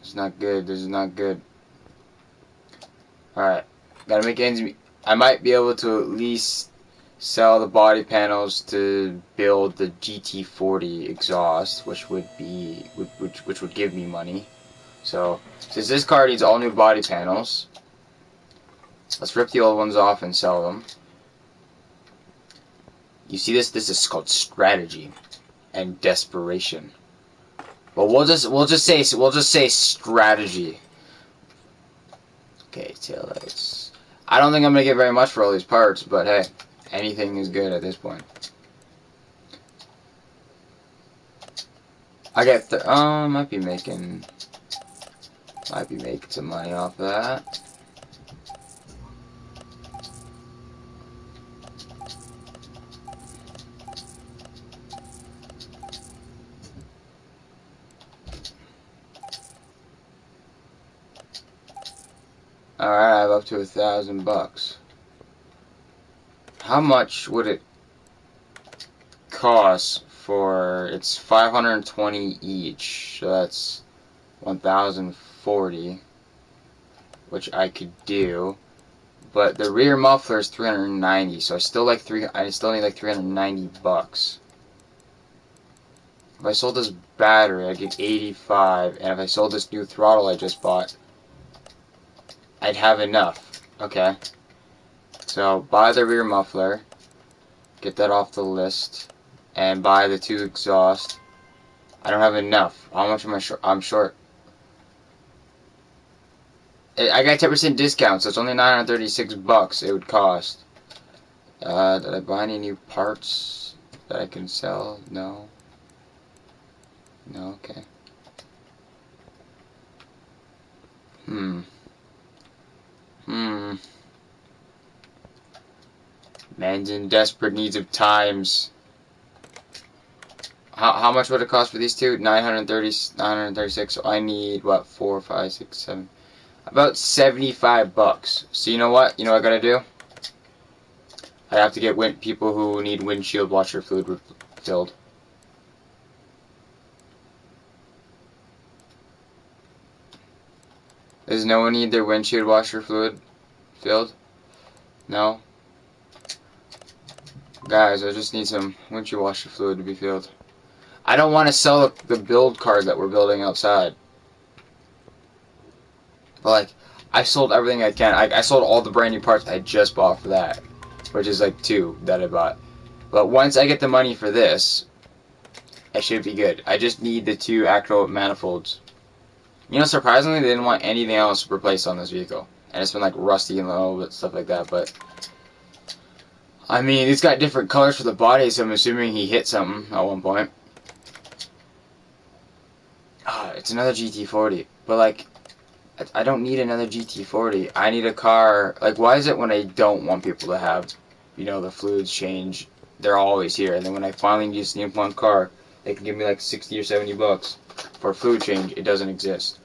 This is not good. This is not good. Alright. Gotta make ends meet. I might be able to at least sell the body panels to build the GT40 exhaust, which would give me money. So since this car needs all new body panels, let's rip the old ones off and sell them. You see this? This is called strategy and desperation. Well, we'll just say strategy. Okay, taillights. I don't think I'm gonna get very much for all these parts, but hey, anything is good at this point. I get might be making some money off of that. Alright, I have up to $1,000. How much would it cost for, it's 520 each, so that's 1,040, which I could do, but the rear muffler is 390, so I still need like $390. If I sold this battery, I'd get 85, and if I sold this new throttle I just bought, I'd have enough. Okay. So, buy the rear muffler, get that off the list, and buy the 2 exhaust. I don't have enough. How much am I short? I'm short. I got 10% discount, so it's only $936 it would cost. Did I buy any new parts that I can sell? No. No, okay. Man's in desperate needs of times. How much would it cost for these two? 936. So I need what? 4, 5, 6, 7. About $75. So you know what? You know what I gotta do? I have to get people who need windshield washer fluid refilled. Does no one need their windshield washer fluid filled? No? Guys, I just need some windshield washer fluid to be filled. I don't want to sell the build card that we're building outside. But like, I sold everything I can. I sold all the brand new parts I just bought for that. Which is like 2 that I bought. But once I get the money for this, I should be good. I just need the 2 actual manifolds. You know, surprisingly, they didn't want anything else replaced on this vehicle. And it's been like rusty and low, but stuff like that, but I mean, it's got different colors for the body, so I'm assuming he hit something at one point. It's another GT40, but like, I don't need another GT40. I need a car, like, why is it when I don't want people to have, you know, the fluids change, they're always here, and then when I finally just need one car, they can give me like 60 or 70 bucks for a fluid change, it doesn't exist.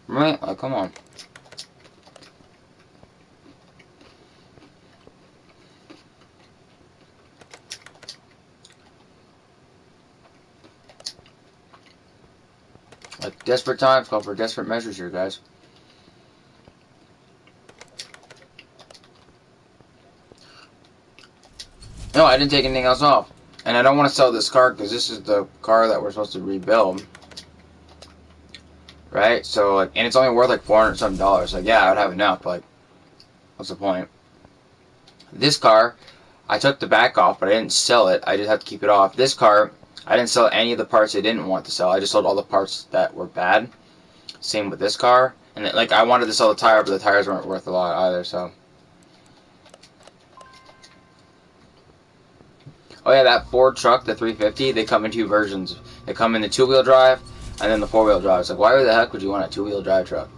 Right? Like, come on. Like, desperate times call for desperate measures here, guys. No, I didn't take anything else off. And I don't want to sell this car because this is the car that we're supposed to rebuild. Right? So, like, and it's only worth like $400 something. Like, yeah, I would have enough, but like, what's the point? This car, I took the back off, but I didn't sell it. I just have to keep it off. This car, I didn't sell any of the parts I didn't want to sell. I just sold all the parts that were bad. Same with this car. And like, I wanted to sell the tire, but the tires weren't worth a lot either, so. Oh yeah, that Ford truck, the 350, they come in 2 versions. They come in the 2-wheel drive, and then the 4-wheel drive. It's like, why the heck would you want a 2-wheel drive truck?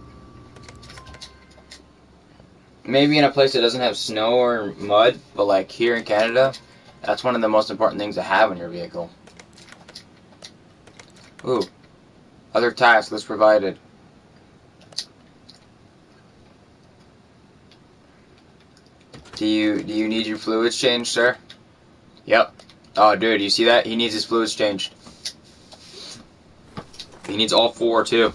Maybe in a place that doesn't have snow or mud, but like here in Canada, that's one of the most important things to have in your vehicle. Ooh. Other task list provided. Do you need your fluids changed, sir? Yep. Oh, dude, you see that? He needs his fluids changed. He needs all 4, too.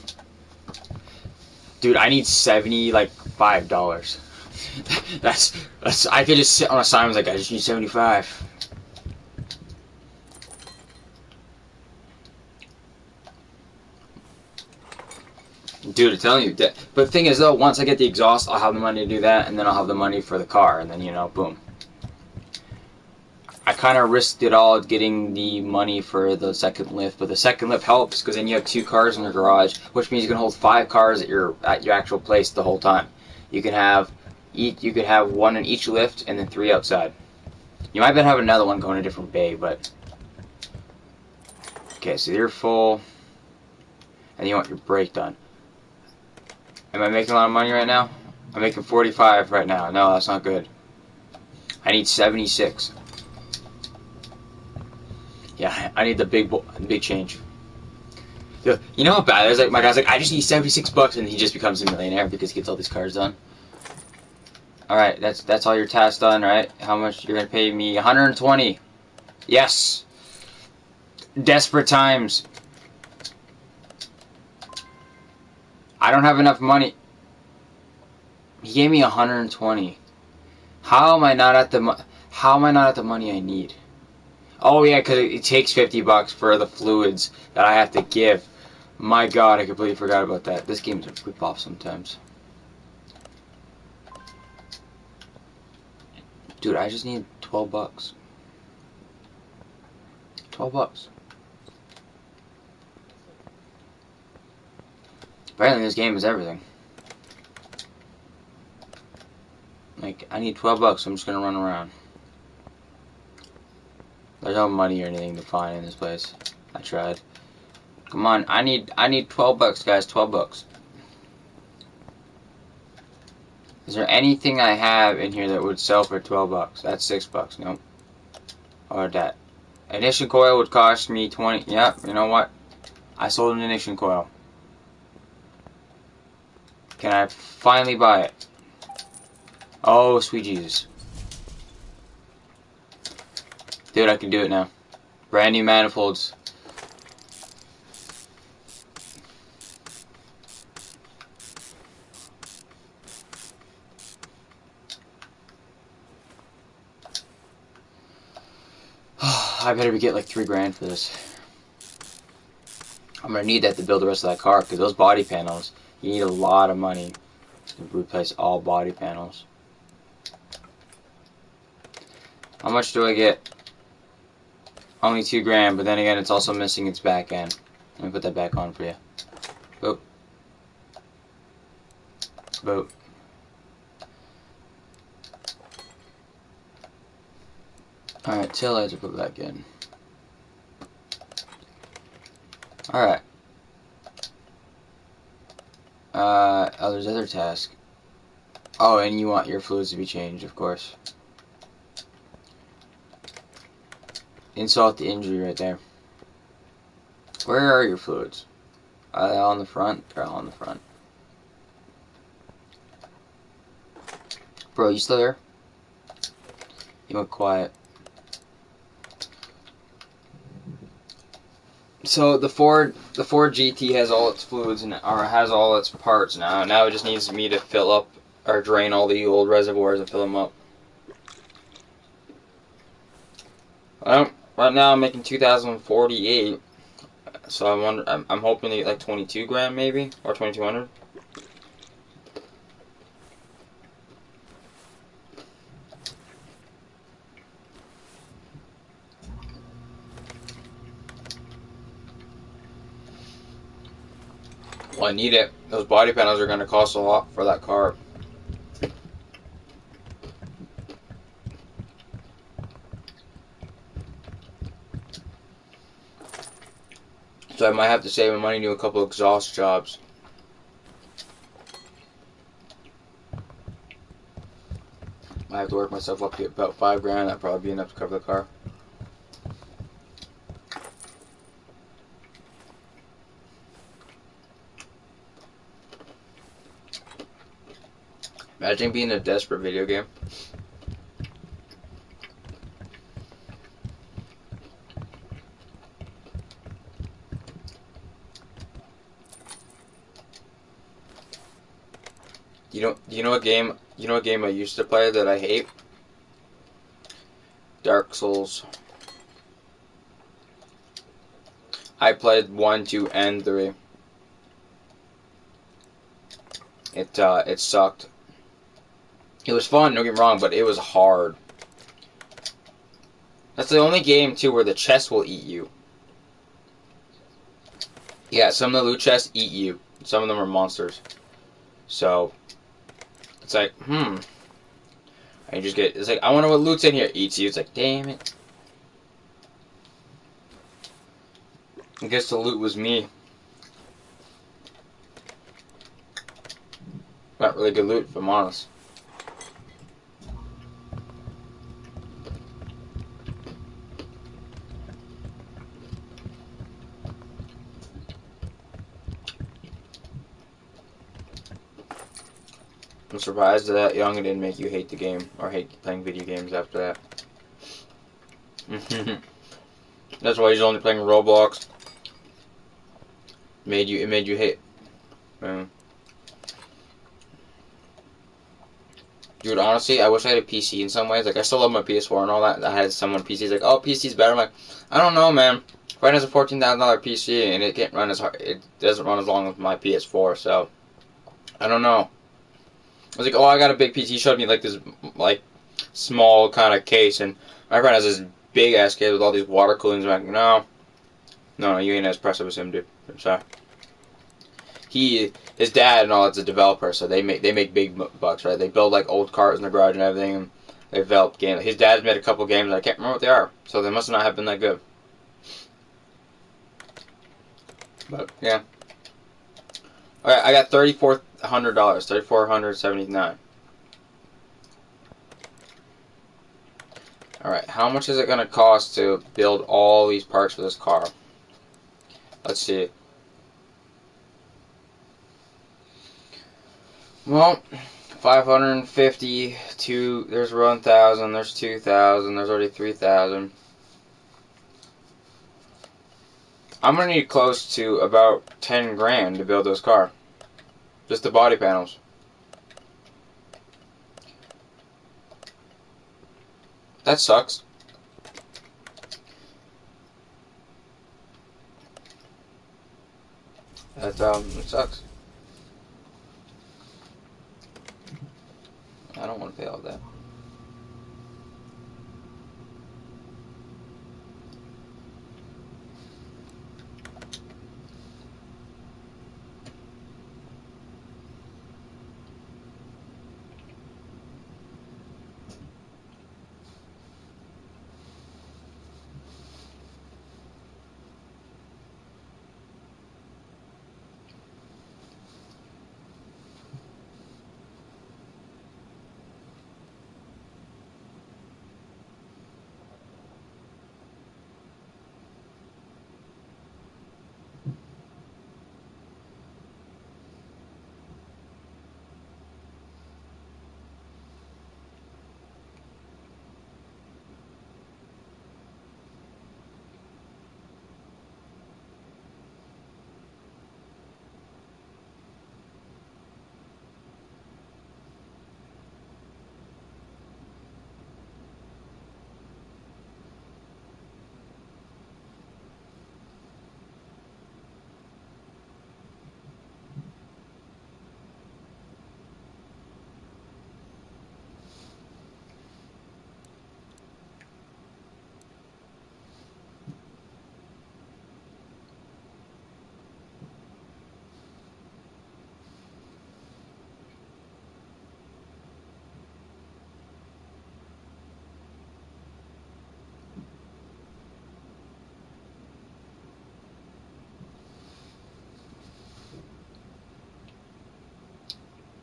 Dude, I need $75. that's I could just sit on a sign and like I just need 75. Dude, I'm telling you. But the thing is though, once I get the exhaust, I'll have the money to do that, and then I'll have the money for the car, and then boom. I kind of risked it all getting the money for the second lift, but the second lift helps because then you have 2 cars in your garage, which means you can hold 5 cars at your actual place the whole time. You can have 1 in each lift and then 3 outside. You might have another one going to a different bay, but okay. So you're full, and you want your brake done. Am I making a lot of money right now? I'm making 45 right now. No, that's not good. I need 76. Yeah, I need the big change. You know how bad it is? Like, my guy's like, I just need $76, and he just becomes a millionaire because he gets all these cars done. Alright, that's all your tasks done, right? How much you're gonna pay me? 120. Yes. Desperate times. I don't have enough money. He gave me 120. How am I not at the money I need? Oh yeah, because it takes $50 for the fluids that I have to give. My God, I completely forgot about that. This game's a rip-off sometimes. Dude, I just need $12. $12. Apparently this game is everything. Like, I need $12, so I'm just gonna run around. There's no money or anything to find in this place. I tried. Come on, I need $12, guys. $12. Is there anything I have in here that would sell for $12? That's $6. Nope. Or that. Ignition coil would cost me 20. Yep. You know what? I sold an ignition coil. Can I finally buy it? Oh, sweet Jesus. Dude, I can do it now. Brand new manifolds. I better get like $3 grand for this. I'm gonna need that to build the rest of that car because those body panels, you need a lot of money to replace all body panels. How much do I get? Only $2 grand, but then again, it's also missing its back end. Let me put that back on for you. Boop. Boop. Alright, tail lights are put back in. Alright. Oh, there's other task. Oh, and you want your fluids to be changed, of course. Insult to injury right there. Where are your fluids? Are they all in the front? They're all in the front. Bro, you still there? You went quiet. So the Ford GT has all its fluids and or has all its parts now. Now it just needs me to fill up or drain all the old reservoirs and fill them up. Right now I'm making 2,048. So I'm hoping to get like 22 grand maybe or 2,200. Well, I need it. Those body panels are going to cost a lot for that car. So I might have to save my money to do a couple exhaust jobs. I have to work myself up to about 5 grand. That'd probably be enough to cover the car. Imagine being a desperate video game. You know a game I used to play that I hate? Dark Souls. I played 1, 2, and 3. It sucked. It was fun, don't get me wrong, but it was hard. That's the only game too where the chest will eat you. Yeah, some of the loot chests eat you. Some of them are monsters. So it's like, and you just get, it's like, I wonder what loot's in here. Eats you. It's like, damn it. I guess the loot was me. Not really good loot, if I'm honest. I'm surprised that young it didn't make you hate the game or hate playing video games after that. That's why he's only playing Roblox. It made you hate. Dude, honestly, I wish I had a PC in some ways. Like, I still love my PS4 and all that. I had someone PC's like, oh, PC's better. I'm like, I don't know, man. Ryan has a $14,000 PC and it can't run as hard. It doesn't run as long as my PS4, so I don't know. I was like, oh, I got a big PC. He showed me like this like small kind of case, and my friend has this big ass case with all these water coolings. I'm like, no, you ain't as impressive as him, dude. I'm sorry. His dad and all that's a developer, so they make big bucks, right? They build like old cars in their garage and everything. And they develop games. His dad's made a couple games, and I can't remember what they are, so they must not have been that good. But yeah, all right, I got $3,400, $3,479. All right, how much is it gonna cost to build all these parts for this car? Let's see. Well, 550 to there's 1,000, there's 2,000, there's already 3,000. I'm gonna need close to about 10 grand to build this car. Just the body panels. That sucks. It sucks. I don't want to pay all that.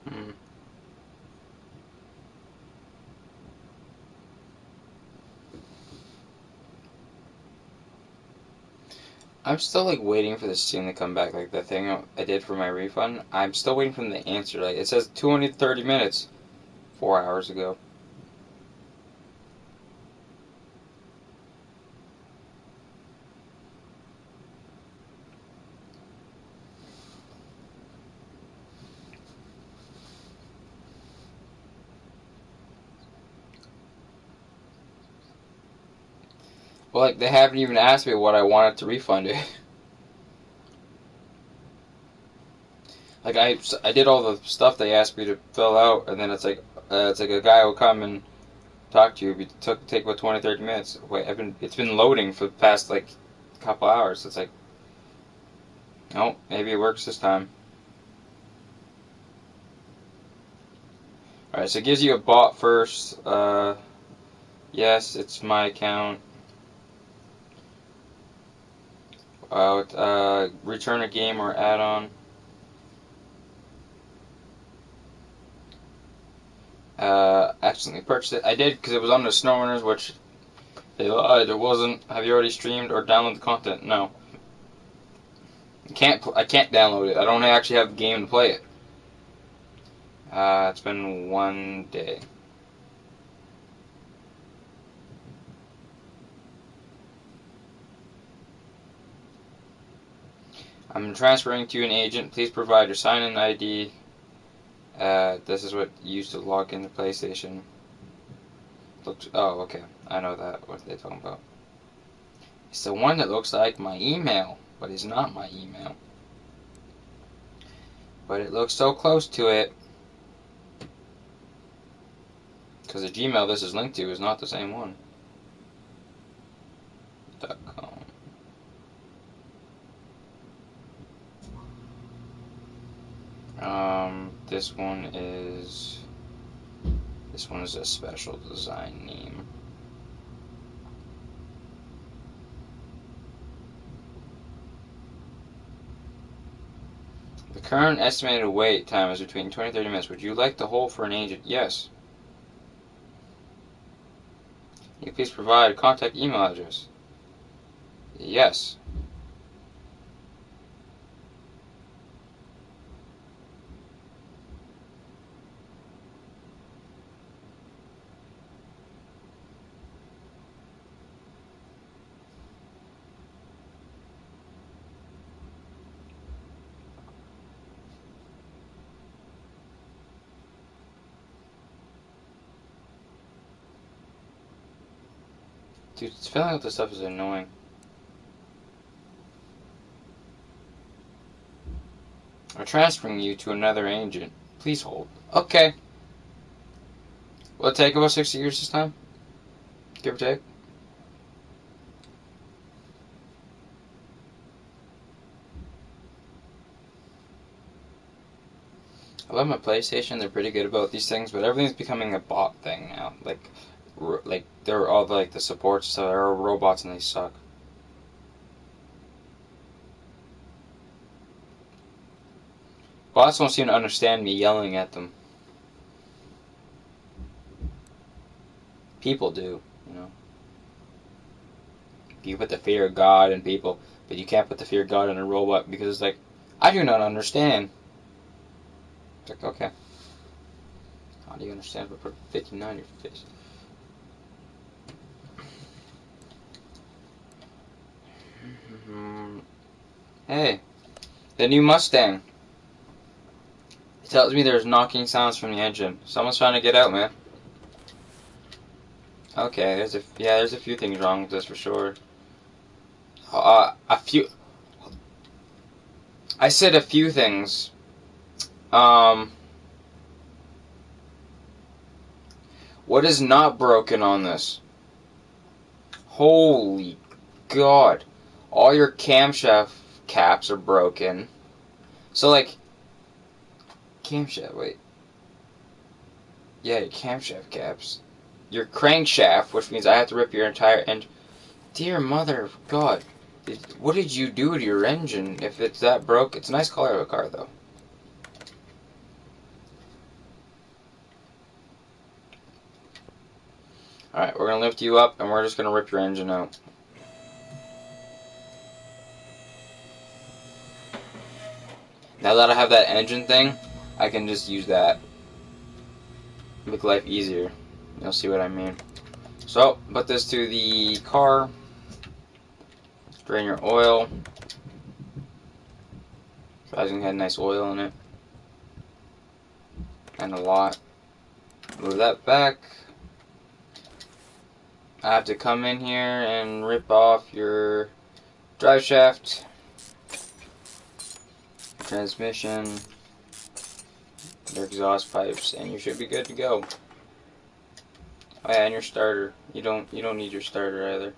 Hmm. I'm still like waiting for this thing to come back, like the thing I did for my refund. I'm still waiting for the answer. Like it says 230 minutes, 4 hours ago. Well, like, they haven't even asked me what I wanted to refund it. Like, I did all the stuff they asked me to fill out, and then it's like a guy will come and talk to you. It take about 20, 30 minutes. Wait, it's been loading for the past, like, couple hours. It's like, oh, maybe it works this time. Alright, so it gives you a bot first. Yes, it's my account. Return a game or add-on. Accidentally purchased it. I did because it was on the SnowRunners, which they lied. It wasn't. Have you already streamed or downloaded the content? No. I can't download it. I don't actually have the game to play it. It's been 1 day. I'm transferring to an agent. Please provide your sign-in ID. This is what you used to log into PlayStation. Oh, okay. I know that. What are they talking about? It's the one that looks like my email, but it's not my email. But it looks so close to it. Because the Gmail this is linked to is not the same one. .com. This one is a special design name. The current estimated wait time is between 20 and 30 minutes. Would you like to hold for an agent? Yes. Can you please provide a contact email address? Yes. Dude, filling out this stuff is annoying. I'm transferring you to another agent. Please hold. Okay. Will it take about 60 years this time? Give or take? I love my PlayStation. They're pretty good about these things, but everything's becoming a bot thing now. Like they're all like the supports, so they're all robots and they suck. Bots don't seem to understand me yelling at them. People do, you know. You put the fear of God in people, but you can't put the fear of God in a robot because it's like, I do not understand. It's like, okay. How do you understand? But put 59 in your face. Hey, the new Mustang. It tells me there's knocking sounds from the engine. Someone's trying to get out, man. Okay, there's a few things wrong with this for sure. I said a few things. What is not broken on this? Holy God. All your camshaft caps are broken. So, like, camshaft, wait. Yeah, your camshaft caps. Your crankshaft, which means I have to rip your entire engine. Dear mother of God. What did you do to your engine if it's that broke? It's a nice color of a car, though. Alright, we're going to lift you up, and we're just going to rip your engine out. Now that I have that engine thing, I can just use that. Make life easier. You'll see what I mean. So, put this to the car. Drain your oil. Surprisingly had nice oil in it. And a lot. Move that back. I have to come in here and rip off your drive shaft, transmission, your exhaust pipes, and you should be good to go. Oh yeah, and your starter. You don't need your starter either.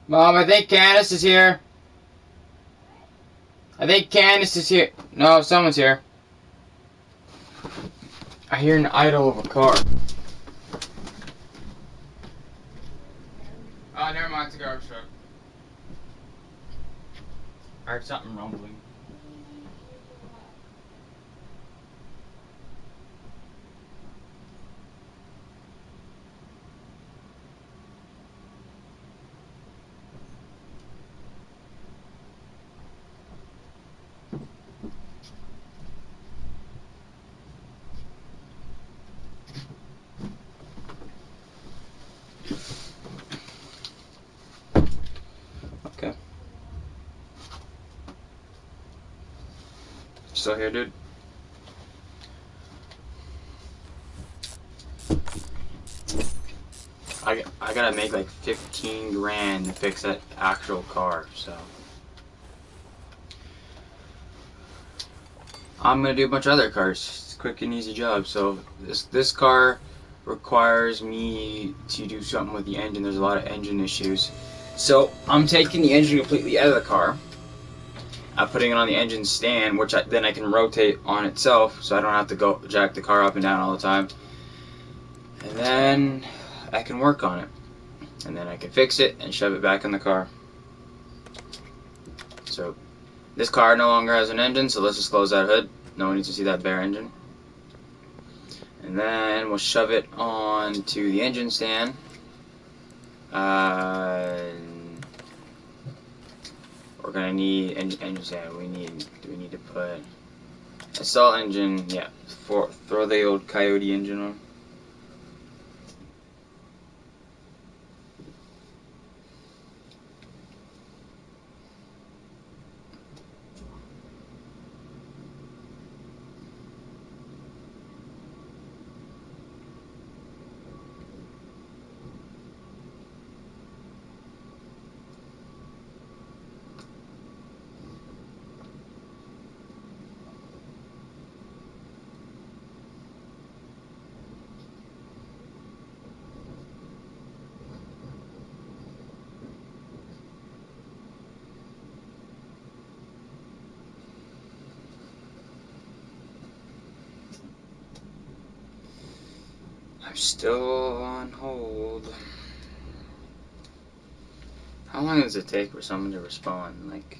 Mom, I think Candace is here. I think Candace is here. No, someone's here. I hear an idle of a car. Oh, never mind. It's a garbage truck. I heard something rumbling. Okay. Still here, dude? I gotta make like 15 grand to fix that actual car, so I'm gonna do a bunch of other cars. It's a quick and easy job. So this car requires me to do something with the engine. There's a lot of engine issues. So I'm taking the engine completely out of the car. I'm putting it on the engine stand, which then I can rotate on itself, so I don't have to go jack the car up and down all the time. And then I can work on it. And then I can fix it and shove it back in the car. So this car no longer has an engine, so let's just close that hood. No one needs to see that bare engine. And then we'll shove it onto the engine stand. We're gonna need engine stand. Do we need to put a salt engine? Yeah, throw the old Coyote engine on. I'm still on hold. How long does it take for someone to respond? Like,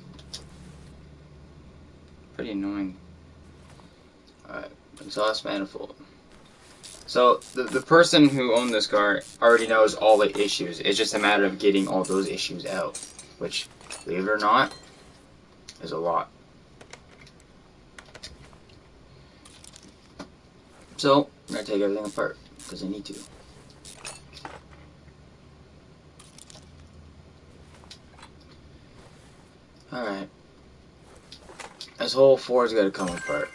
pretty annoying. Alright, exhaust manifold. So, the person who owned this car already knows all the issues. It's just a matter of getting all those issues out. Which, believe it or not, is a lot. So, I'm going to take everything apart, because I need to. Alright. This whole floor's got to come apart.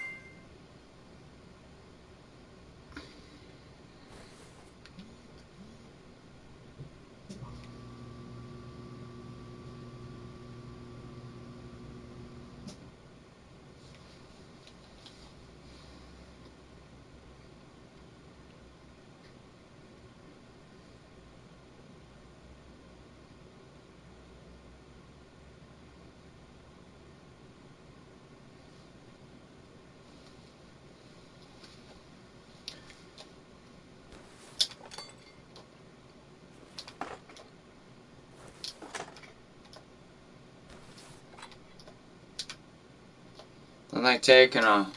like taking a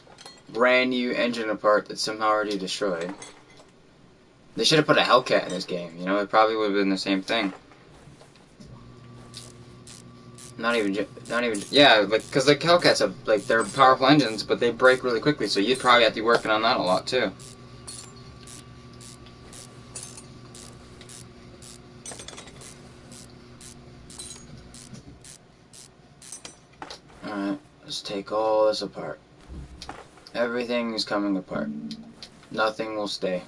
brand new engine apart that's somehow already destroyed. They should have put a Hellcat in this game, you know, it probably would have been the same thing. Not even, yeah, like, because like Hellcats have, like, they're powerful engines, but they break really quickly, so you'd probably have to be working on that a lot, too. Alright, let's take all this apart. Everything is coming apart. Nothing will stay.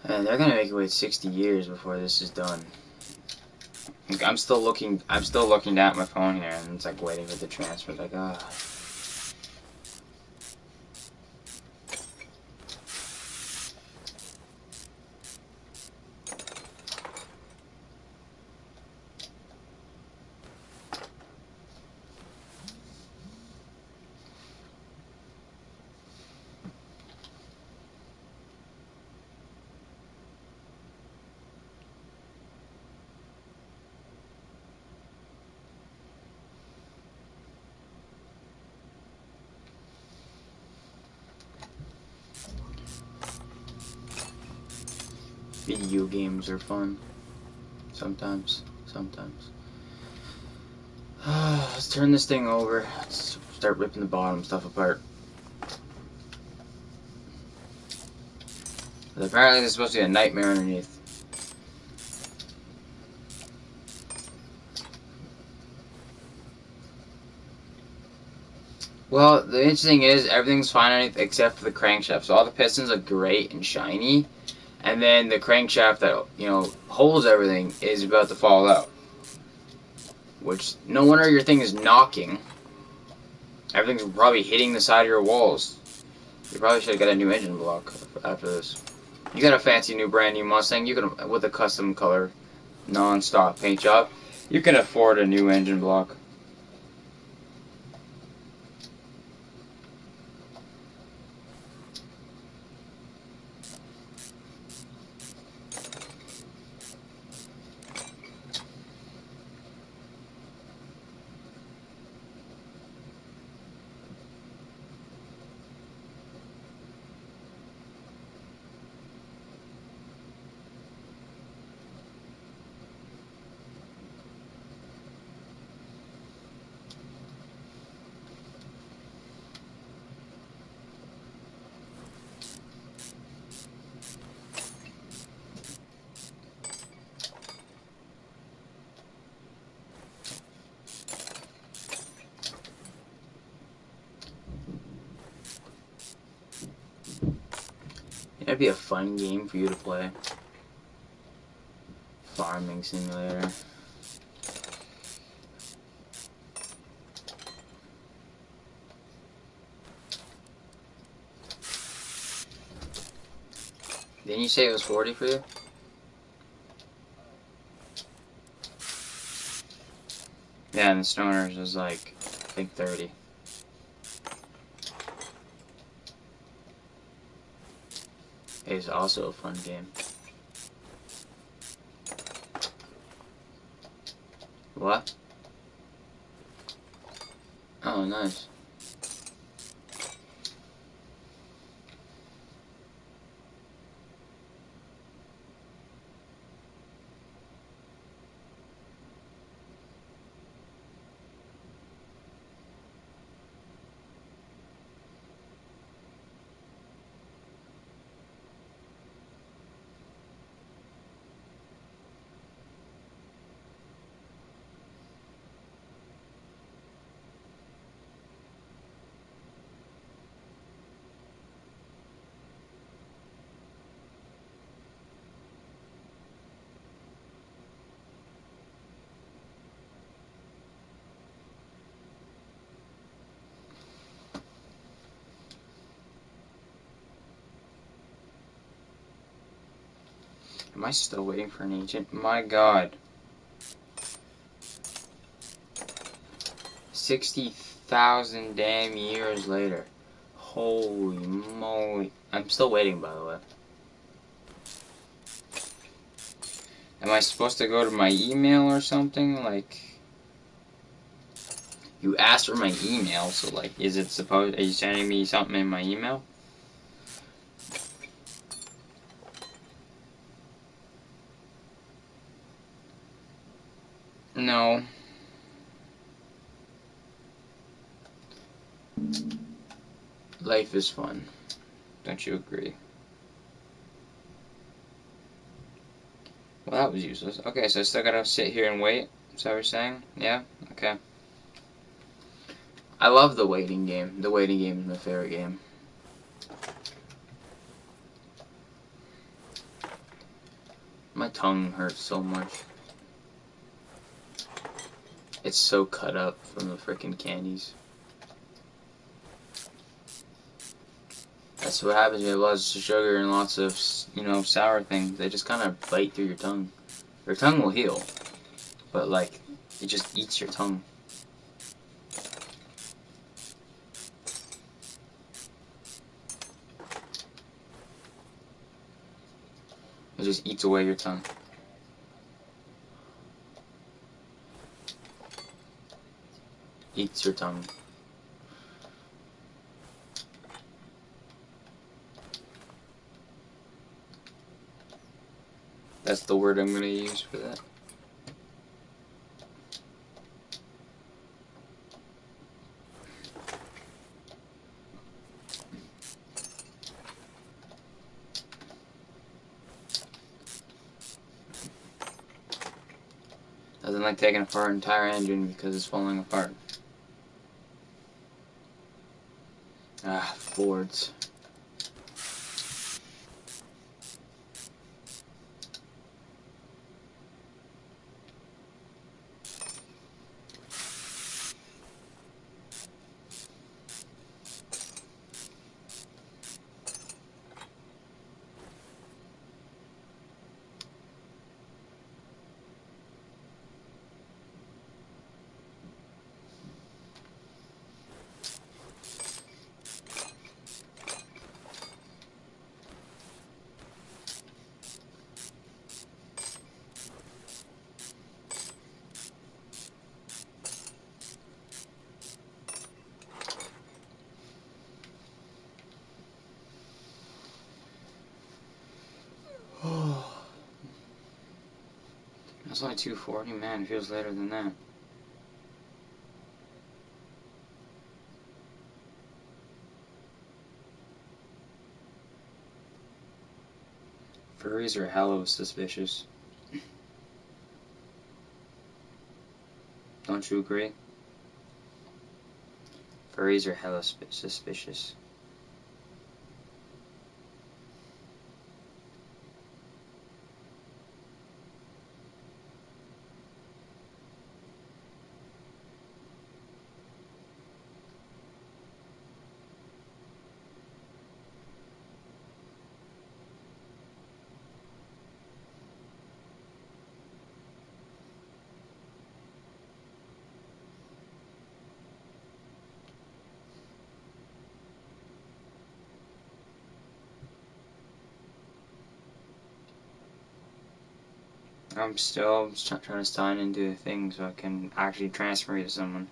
And they're gonna make it wait 60 years before this is done. Like, I'm still looking down at my phone here, and it's like waiting for the transfer. Like, ah. Video games are fun. Sometimes. Let's turn this thing over. Let's start ripping the bottom stuff apart. But apparently there's supposed to be a nightmare underneath. Well, the interesting is everything's fine except for the crankshaft. So all the pistons are great and shiny. And then the crankshaft that, you know, holds everything is about to fall out. Which, no wonder your thing is knocking. Everything's probably hitting the side of your walls. You probably should have got a new engine block after this. You got a fancy new brand new Mustang, you can, with a custom color, non-stop paint job, you can afford a new engine block. That'd be a fun game for you to play. Farming simulator. Didn't you say it was 40 for you? Yeah, and the Stoners was like, I think 30. It's also a fun game. What? Oh, nice. Am I still waiting for an agent? My God. 60,000 damn years later. Holy moly. I'm still waiting, by the way. Am I supposed to go to my email or something? Like, you asked for my email, so like, are you sending me something in my email? No. Life is fun. Don't you agree? Well, that was useless. Okay, so I still gotta sit here and wait? Is that what you're saying? Yeah? Okay. I love the waiting game. The waiting game is my favorite game. My tongue hurts so much. It's so cut up from the frickin' candies. That's what happens when you have lots of sugar and lots of, sour things. They just kind of bite through your tongue. Your tongue will heal, but like, it just eats your tongue. It just eats away your tongue. Eats your tongue. That's the word I'm gonna use for that. Doesn't like taking apart an entire engine because it's falling apart. Ah, Fords. That's only 240, man, it feels later than that. Furries are hella suspicious. Don't you agree? Furries are hella suspicious. I'm still trying to sign into a thing so I can actually transfer you to someone.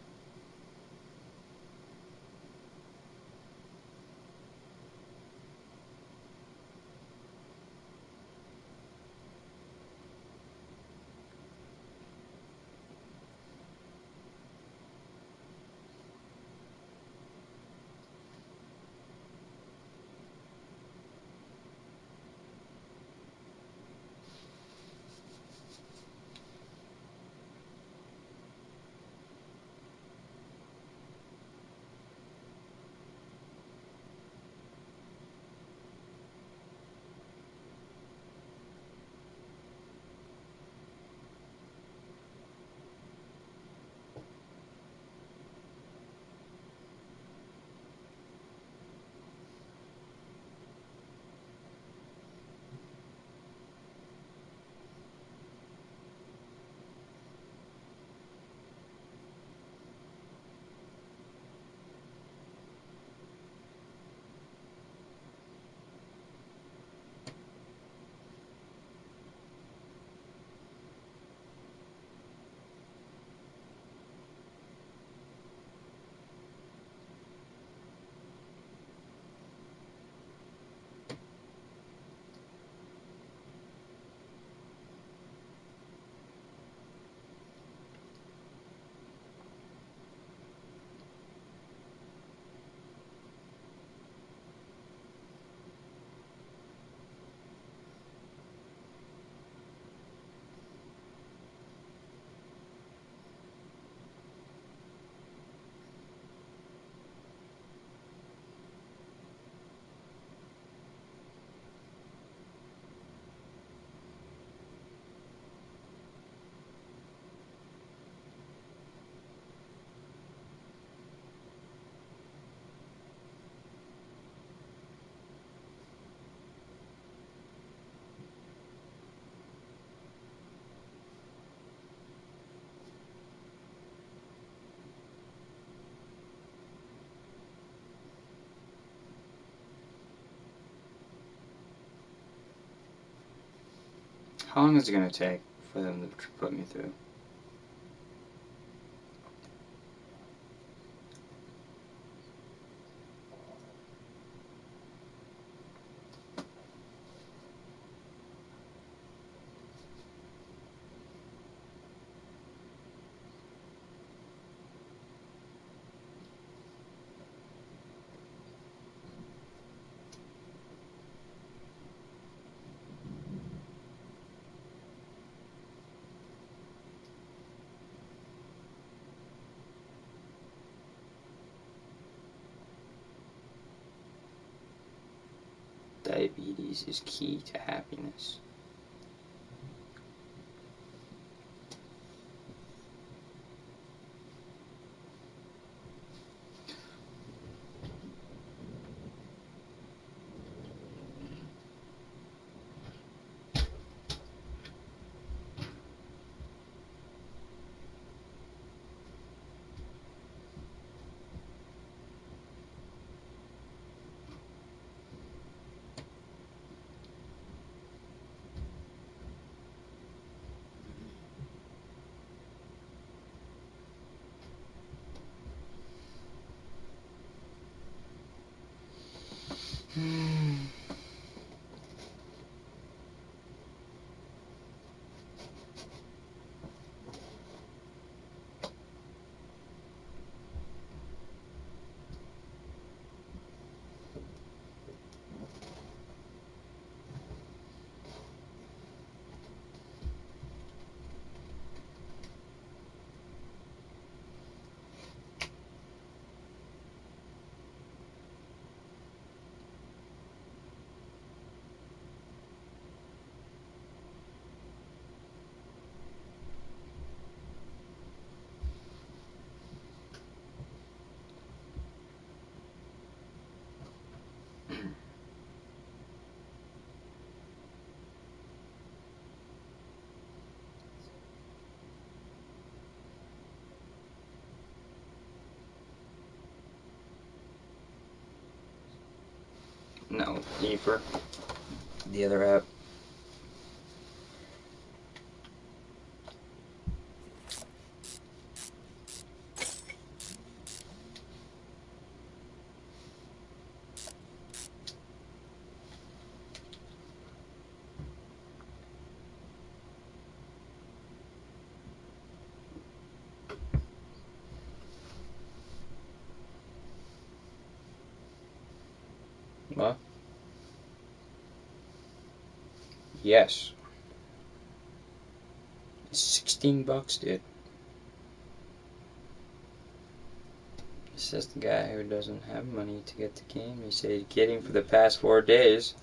How long is it going to take for them to put me through? Diabetes is key to happiness. No, Eeper. The other app. What? Yes. It's $16, dude. Says the guy who doesn't have money to get the game. He said getting for the past 4 days.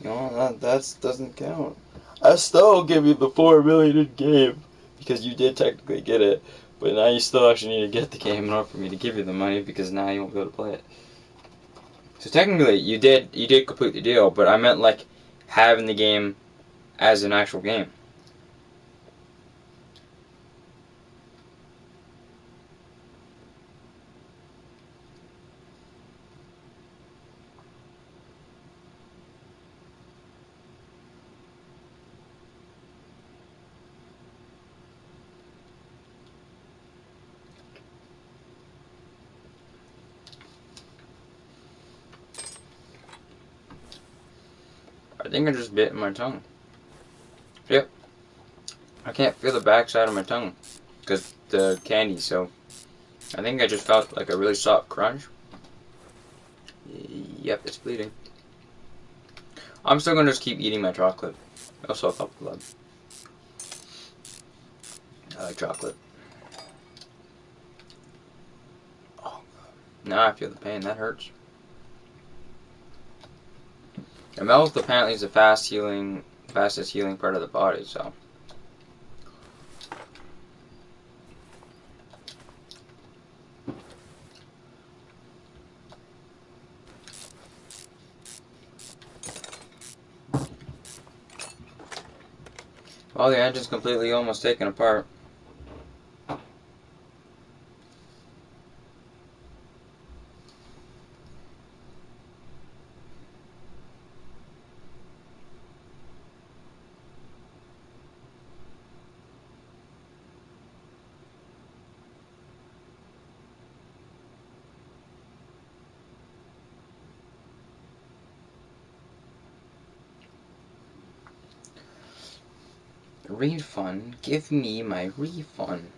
You know, that doesn't count. I still give you the 4 million in game because you did technically get it, but now you still actually need to get the game in order for me to give you the money because now you won't be able to play it. So technically, you did complete the deal, but I meant like having the game as an actual game. I think I just bit my tongue. Yep. I can't feel the backside of my tongue because the candy, so I think I just felt like a really soft crunch. Yep, it's bleeding. I'm still gonna just keep eating my chocolate. Also a couple blood. I like chocolate. Oh, now I feel the pain. That hurts. The mouth apparently is the fastest healing part of the body, so. Well, the engine's completely almost taken apart. Refund? Give me my refund.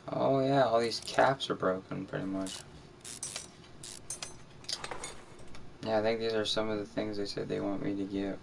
Oh yeah, all these caps are broken pretty much. Yeah, I think these are some of the things they said they want me to get.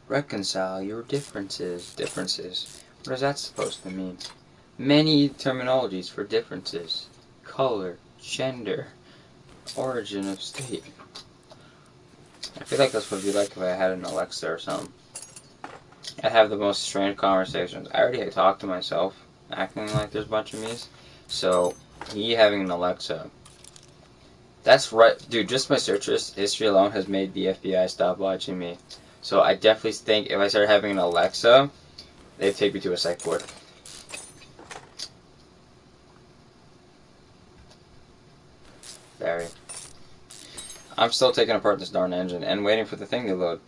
Reconcile your differences. Differences. What is that supposed to mean? Many terminologies for differences. Color, gender, origin of state. I feel like that's what it'd be like if I had an Alexa or something. I'd have the most strange conversations. I already talk to myself, acting like there's a bunch of me's. So, me having an Alexa. That's right. Dude, just my search history alone has made the FBI stop watching me. So I definitely think if I started having an Alexa, they'd take me to a psych ward. Very. I'm still taking apart this darn engine and waiting for the thing to load.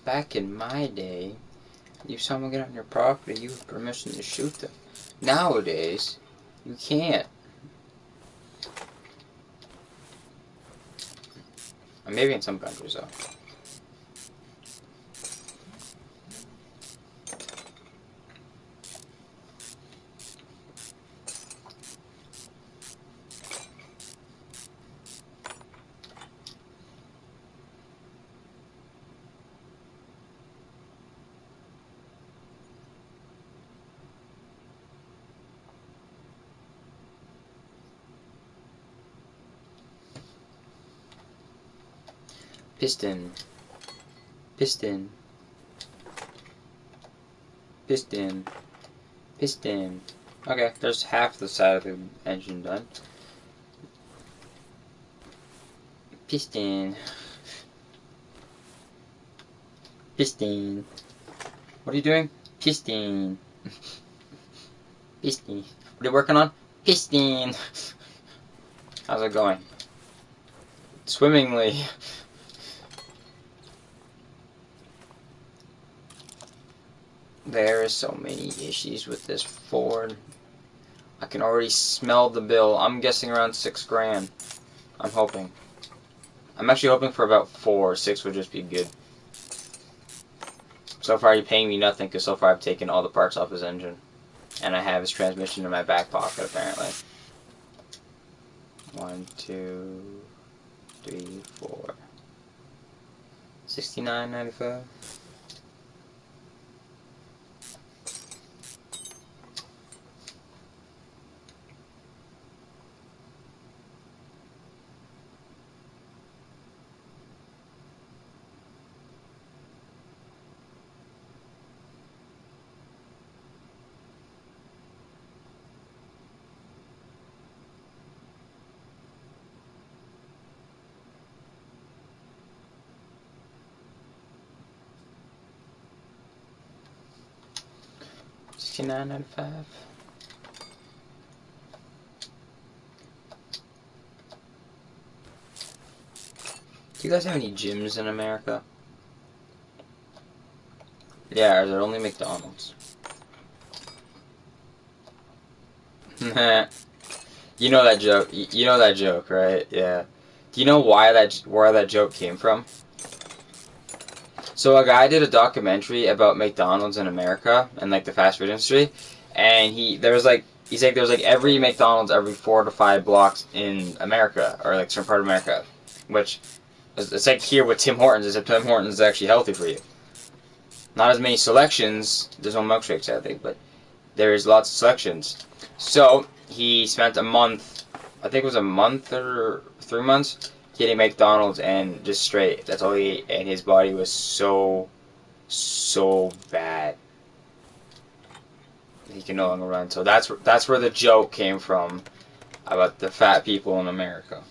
Back in my day, if someone get on your property, you have permission to shoot them. Nowadays, you can't. Maybe in some countries, though. Piston. Piston. Piston. Piston. Okay, there's half the side of the engine done. Piston. Piston. What are you doing? Piston. Piston. What are you working on? Piston. How's it going? Swimmingly. There are so many issues with this Ford. I can already smell the bill. I'm guessing around $6 grand. I'm hoping. I'm actually hoping for about 4. 6 would just be good. So far, he's paying me nothing because so far I've taken all the parts off his engine. And I have his transmission in my back pocket, apparently. 1, 2, 3, 4. $69.95. $69.95. Do you guys have any gyms in America? Yeah, or is it only McDonald's? You know that joke. You know that joke, right? Yeah. Do you know where that joke came from? So a guy did a documentary about McDonald's in America and like the fast food industry, and he's like there's like every McDonald's every 4 to 5 blocks in America or like certain part of America, which it's like here with Tim Hortons, except Tim Hortons is actually healthy for you. Not as many selections. There's no milkshakes, I think, but there's lots of selections. So he spent a month, I think it was a month or 3 months, eating McDonald's and just straight. That's all he ate, and his body was so bad. He can no longer run. So that's where the joke came from about the fat people in America.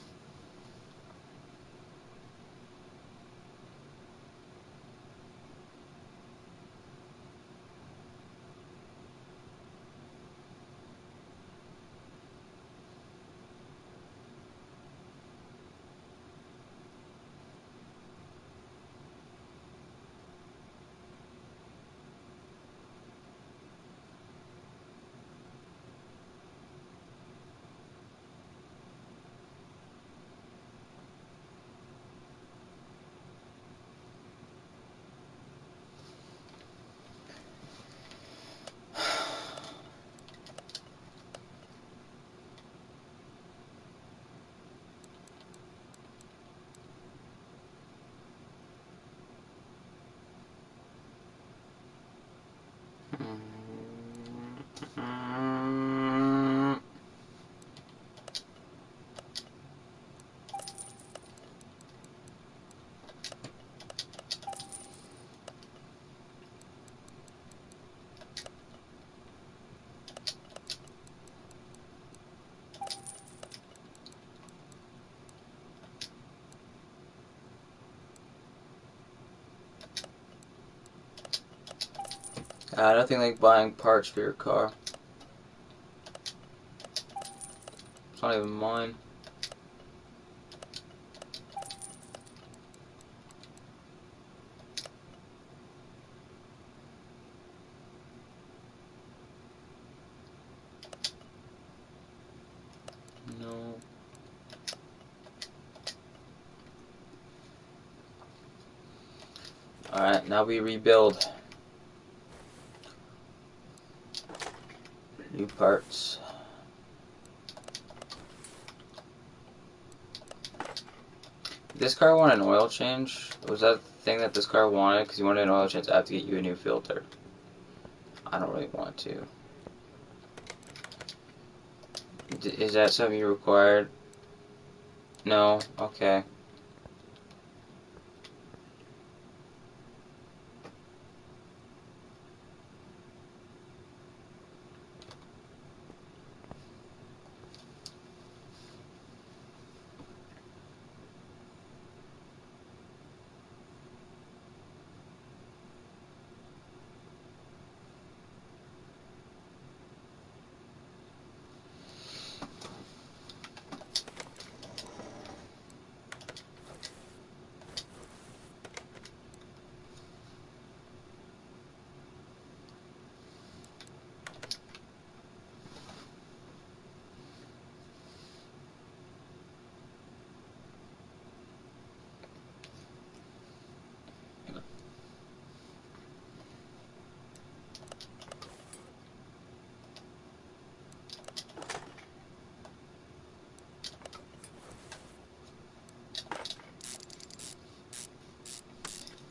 Nothing like buying parts for your car. It's not even mine. No. Alright, now we rebuild. New parts. Did this car want an oil change? Was that the thing that this car wanted? Because you wanted an oil change, I have to get you a new filter. I don't really want to. Is that something you required? No? Okay.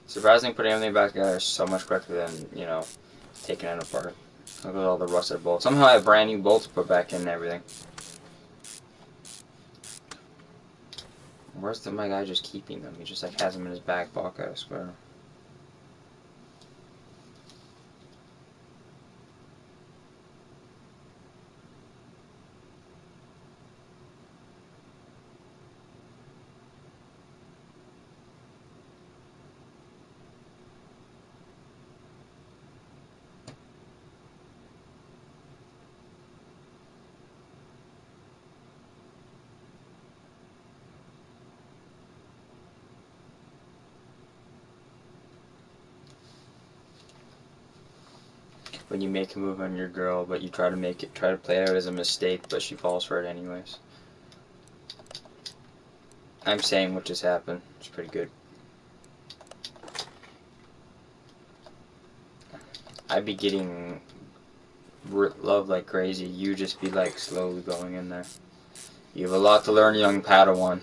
Surprisingly, putting everything back together is so much quicker than, you know, taking it apart. Look at all the rusted bolts. Somehow I have brand new bolts to put back in and everything. Where's my guy just keeping them? He just like has them in his back pocket, I swear. When you make a move on your girl, but you try to play it out as a mistake, but she falls for it anyways. I'm saying what just happened. It's pretty good. I'd be getting love like crazy. You just be like slowly going in there. You have a lot to learn, young Padawan.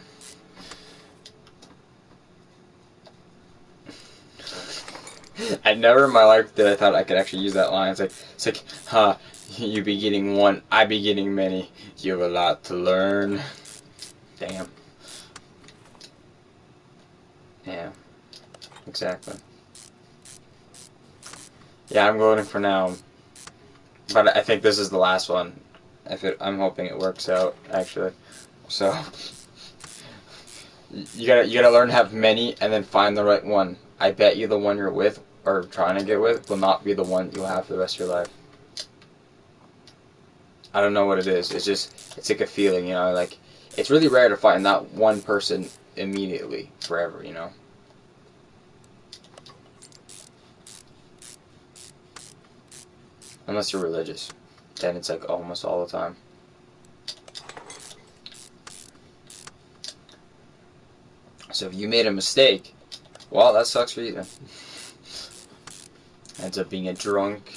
I never in my life did I thought I could actually use that line. It's like, huh, you be getting one, I be getting many. You have a lot to learn. Damn. Yeah, exactly. Yeah, I'm voting for now. But I think this is the last one. I'm hoping it works out, actually. So, you gotta learn to have many and then find the right one. I bet you the one you're with or trying to get with will not be the one you'll have for the rest of your life. I don't know what it is. It's like a feeling, you know, like, it's really rare to find that one person immediately, forever, you know? Unless you're religious. Then it's like almost all the time. So if you made a mistake, well, that sucks for you then. Ends up being a drunk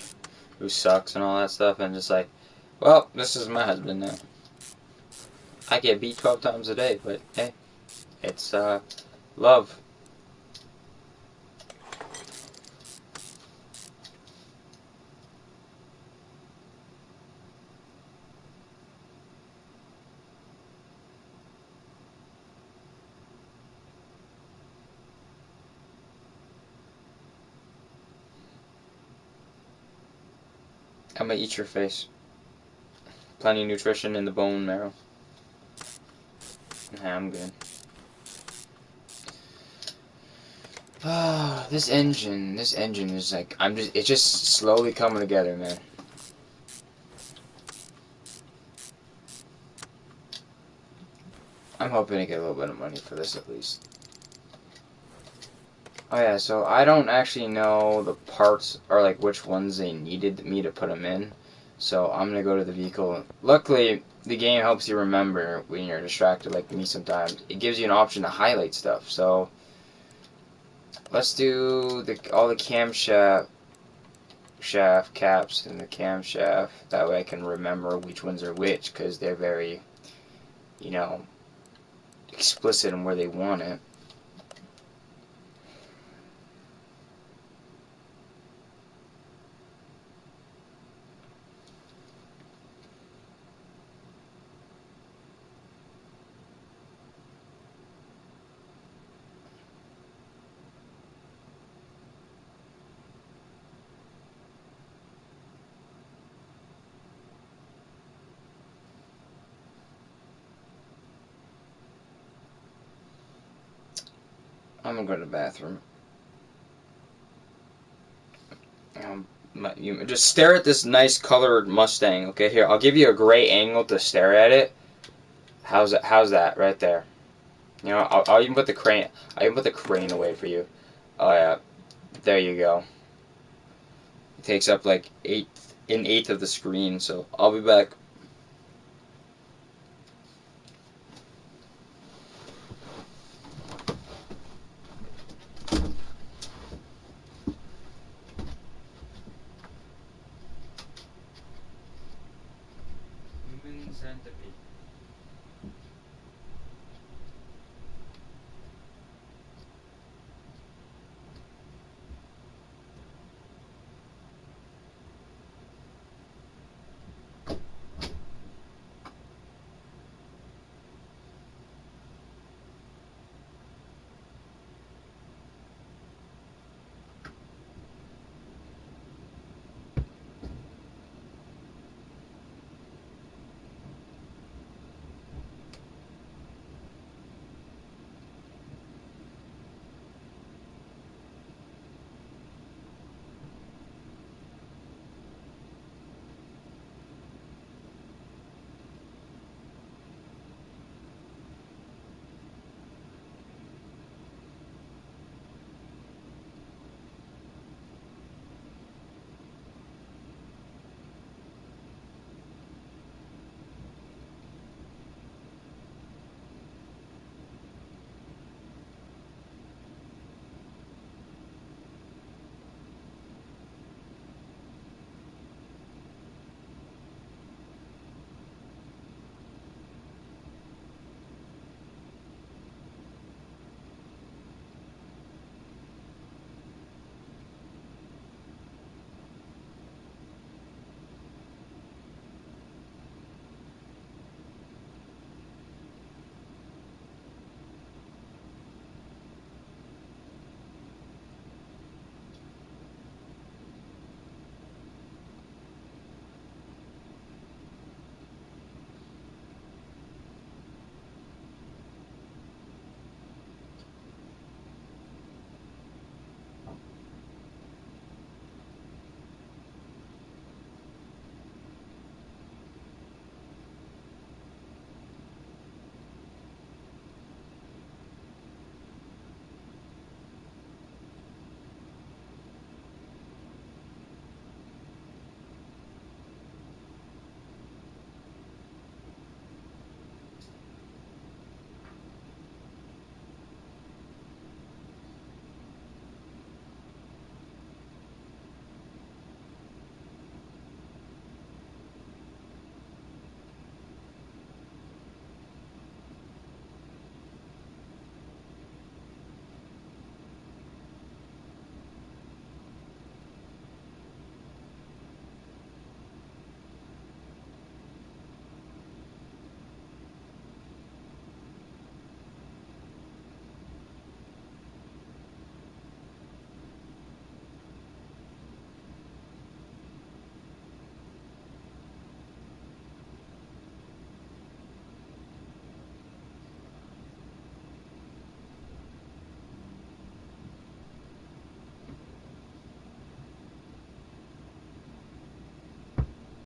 who sucks and all that stuff, and just like, well, this is my husband now. I get beat 12 times a day, but hey, it's love. I'm gonna eat your face. Plenty of nutrition in the bone marrow. Nah, I'm good. Ah, this engine is like, it's just slowly coming together, man. I'm hoping to get a little bit of money for this at least. Oh yeah, so I don't actually know the parts or like which ones they needed me to put them in. So I'm gonna go to the vehicle. Luckily, the game helps you remember when you're distracted like me sometimes. It gives you an option to highlight stuff. So let's do all the camshaft caps and the camshaft. That way I can remember which ones are which because they're very, you know, explicit in where they want it. I'm gonna go to the bathroom. You just stare at this nice colored Mustang. Okay, here I'll give you a great angle to stare at it. How's that? How's that right there? You know, I'll even put the crane. I'll even put the crane away for you. Oh yeah, there you go. It takes up like an eighth of the screen. So I'll be back. Human centipede.